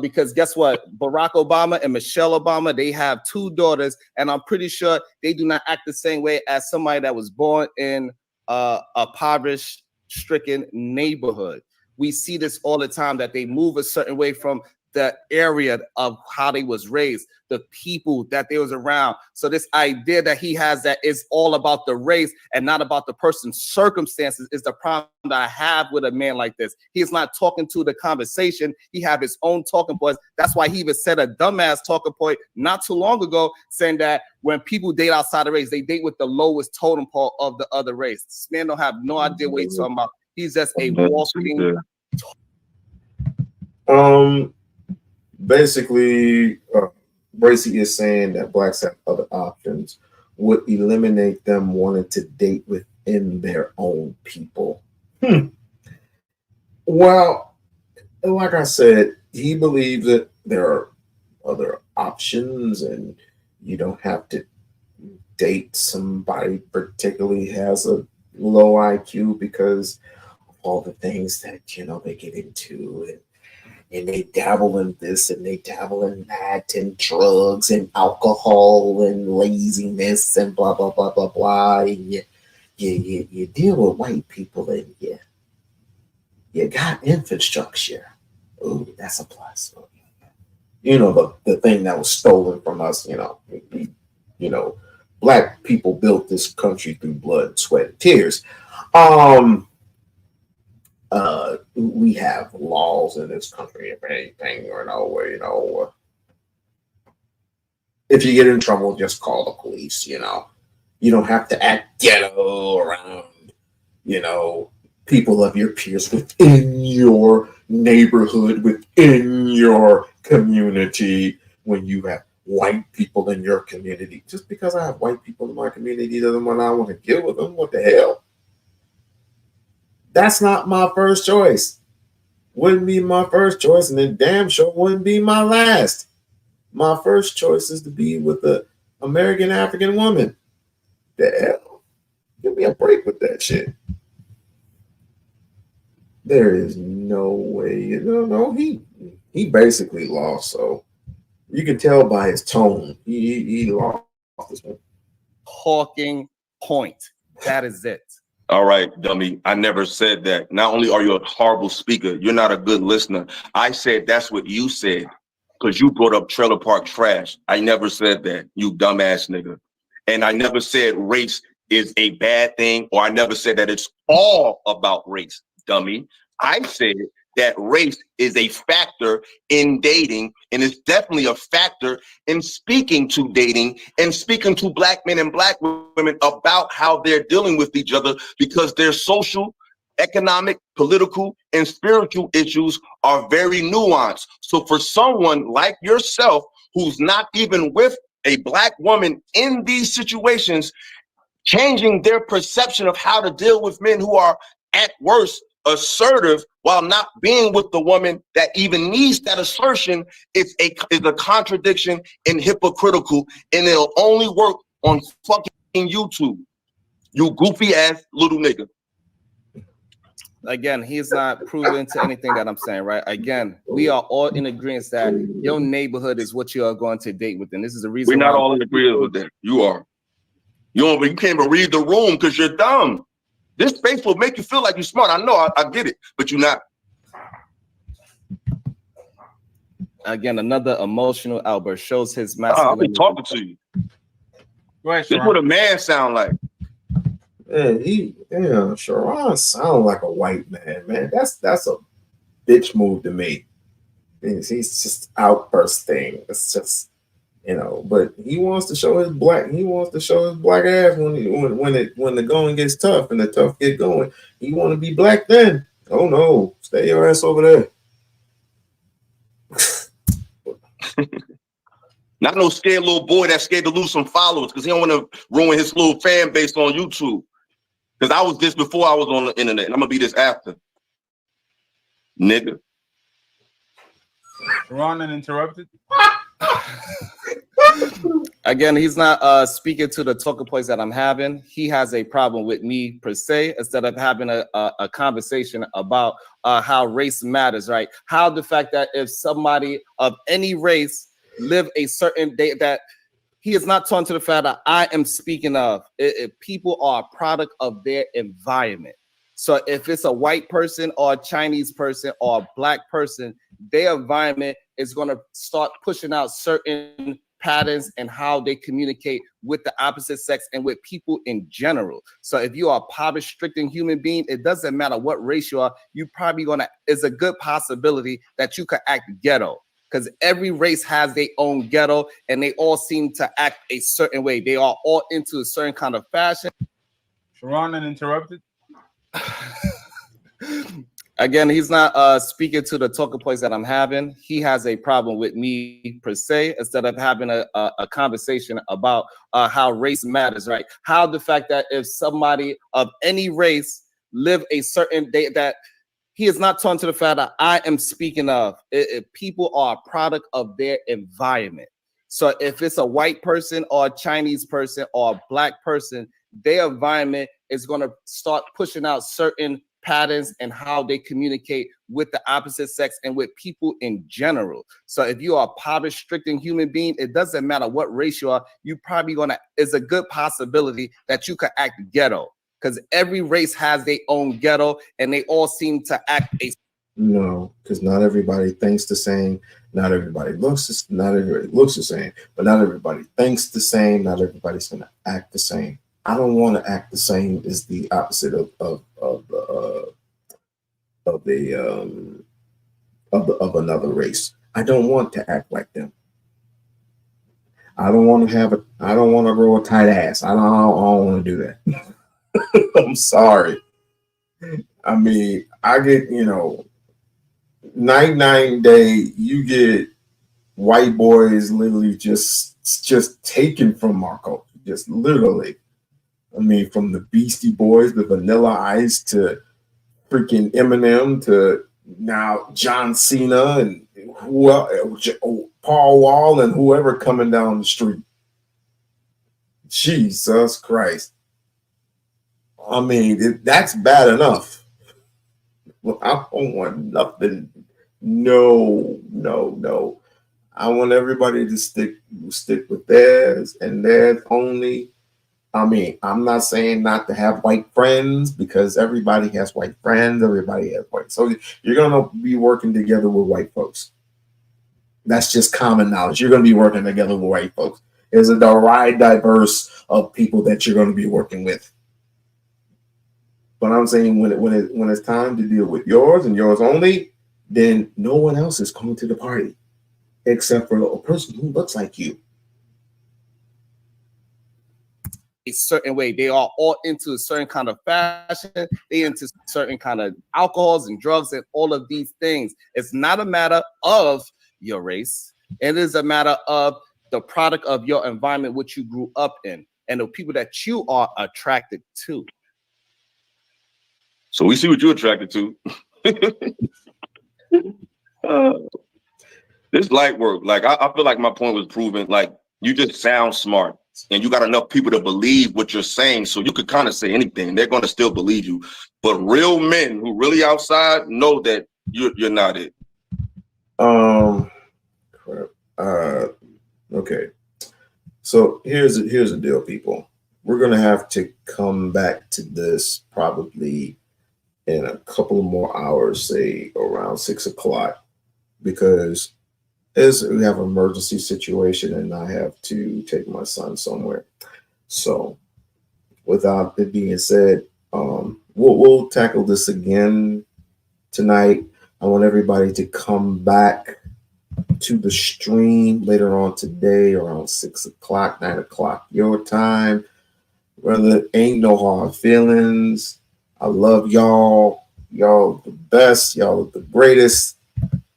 Speaker 5: because guess what? Barack Obama and Michelle Obama, they have 2 daughters, and I'm pretty sure they do not act the same way as somebody that was born in a impoverished, stricken neighborhood. We see this all the time, that they move a certain way from the area of how they was raised, the people that they was around. So this idea that he has that is all about the race and not about the person's circumstances is the problem that I have with a man like this. He's not talking to the conversation. He have his own talking points. That's why he even said a dumbass talking point not too long ago, saying that when people date outside the race, they date with the lowest totem pole of the other race. This man don't have no idea what he's talking about. He's just a walking.
Speaker 1: Basically, Bracy is saying that blacks have other options would eliminate them wanting to date within their own people. Well, like I said, he believes that there are other options and you don't have to date somebody particularly has a low IQ because of all the things that, they get into and they dabble in this and they dabble in that and drugs and alcohol and laziness and blah, blah, blah, blah, blah. And you deal with white people and you got infrastructure. Ooh, that's a plus. The thing that was stolen from us, black people built this country through blood, sweat, and tears. We have laws in this country, if anything, if you get in trouble, just call the police, you don't have to act ghetto around, people of your peers within your neighborhood, within your community. When you have white people in your community, just because I have white people in my community doesn't mean I want to deal with them. What the hell? That's not my first choice. Wouldn't be my first choice, and it damn sure wouldn't be my last. My first choice is to be with an American African woman. The hell? Give me a break with that shit. There is no way. No, he basically lost. So you can tell by his tone, he lost this one.
Speaker 5: Talking point. That is it.
Speaker 4: All right, dummy. I never said that. Not only are you a horrible speaker, you're not a good listener. I said that's what you said because you brought up trailer park trash. I never said that, you dumbass nigga. And I never said race is a bad thing, or I never said that it's all about race, dummy. I said that race is a factor in dating, and it's definitely a factor in speaking to dating and speaking to black men and black women about how they're dealing with each other, because their social, economic, political, and spiritual issues are very nuanced. So for someone like yourself who's not even with a black woman in these situations, changing their perception of how to deal with men who are at worst assertive while not being with the woman that even needs that assertion is a contradiction and hypocritical, and it'll only work on fucking YouTube, you goofy ass little nigga.
Speaker 5: Again, he's not proven to anything that I'm saying, right? Again, we are all in agreement that your neighborhood is what you are going to date with, and this is the reason
Speaker 4: we're not all in agreement with that. You are. You can't even read the room because you're dumb. This space will make you feel like you're smart. I know, I get it, but you're not.
Speaker 5: Again, another emotional outburst shows his masculinity.
Speaker 4: I'll be talking to you. This is what a man sound like.
Speaker 1: Man, Sharon sound like a white man. That's a bitch move to me. He's just outbursting. It's just, but he wants to show his black ass when the going gets tough and the tough get going. He want to be black then. Oh no, stay your ass over there.
Speaker 4: Not no scared little boy that's scared to lose some followers because he don't want to ruin his little fan base on YouTube. Because I was this before I was on the internet, and I'm gonna be this after. nigga.
Speaker 3: Ron uninterrupted.
Speaker 5: Again, he's not speaking to the talking points that I'm having. He has a problem with me per se, instead of having a conversation about how race matters, right? How the fact that if somebody of any race live a certain day, that he is not talking to the fact that I am speaking of. People are a product of their environment. So if it's a white person or a Chinese person or a black person, their environment is going to start pushing out certain patterns and how they communicate with the opposite sex and with people in general. So if you are a poverty-stricken human being, it doesn't matter what race you are, you probably it's a good possibility that you could act ghetto, because every race has their own ghetto and they all seem to act a certain way. They are all into a certain kind of fashion.
Speaker 3: Ron uninterrupted.
Speaker 5: Again, he's not speaking to the talking points that I'm having. He has a problem with me per se, instead of having a conversation about how race matters, right? How the fact that if somebody of any race live a certain day, that he is not talking to the fact that I am speaking of. People are a product of their environment. So if it's a white person or a Chinese person or a black person, their environment is going to start pushing out certain patterns and how they communicate with the opposite sex and with people in general. So if you are a poverty-stricken human being, it doesn't matter what race you are, you probably it's a good possibility that you could act ghetto, because every race has their own ghetto and they all seem to act
Speaker 1: No, because not everybody thinks the same. Not everybody not everybody looks the same, but not everybody thinks the same. Not everybody's gonna act the same. I don't want to act the same as the opposite of another race. I don't want to act like them. I don't want to grow a tight ass. I don't want to do that. I'm sorry. I mean, I get, 99 day, you get white boys literally just taken from our culture, just literally. I mean, from the Beastie Boys, the Vanilla Ice, to freaking Eminem, to now John Cena and Paul Wall and whoever coming down the street. Jesus Christ. I mean, that's bad enough. Well, I don't want nothing. No. I want everybody to stick with theirs and theirs only. I mean, I'm not saying not to have white friends, because everybody has white friends. Everybody has white. So you're going to be working together with white folks. That's just common knowledge. You're going to be working together with white folks. There's a wide diverse of people that you're going to be working with. But I'm saying when it's time to deal with yours and yours only, then no one else is coming to the party except for a person who looks like you.
Speaker 5: A certain way. They are all into a certain kind of fashion. They into certain kind of alcohols and drugs and all of these things. It's not a matter of your race. It is a matter of the product of your environment, which you grew up in, and the people that you are attracted to.
Speaker 4: So we see what you're attracted to. This light work. Like I feel like my point was proven. Like, you just sound smart. And you got enough people to believe what you're saying, so you could kind of say anything. They're going to still believe you. But real men who really outside know that you're not it.
Speaker 1: Okay. So here's the deal, people. We're going to have to come back to this probably in a couple more hours, say around 6 o'clock, because we have an emergency situation and I have to take my son somewhere. So without it being said, we'll tackle this again tonight. I want everybody to come back to the stream later on today around 6 o'clock, 9 o'clock your time. Brother, ain't no hard feelings. I love y'all. Y'all the best. Y'all are the greatest.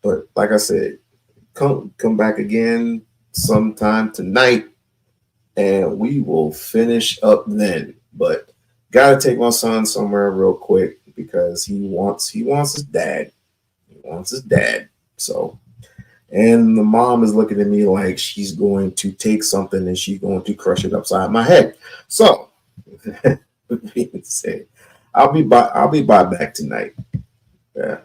Speaker 1: But like I said, come back again sometime tonight and we will finish up then. But gotta take my son somewhere real quick because he wants his dad. He wants his dad. So, and the mom is looking at me like she's going to take something and she's going to crush it upside my head. So, with being said, I'll be by back tonight. Yeah.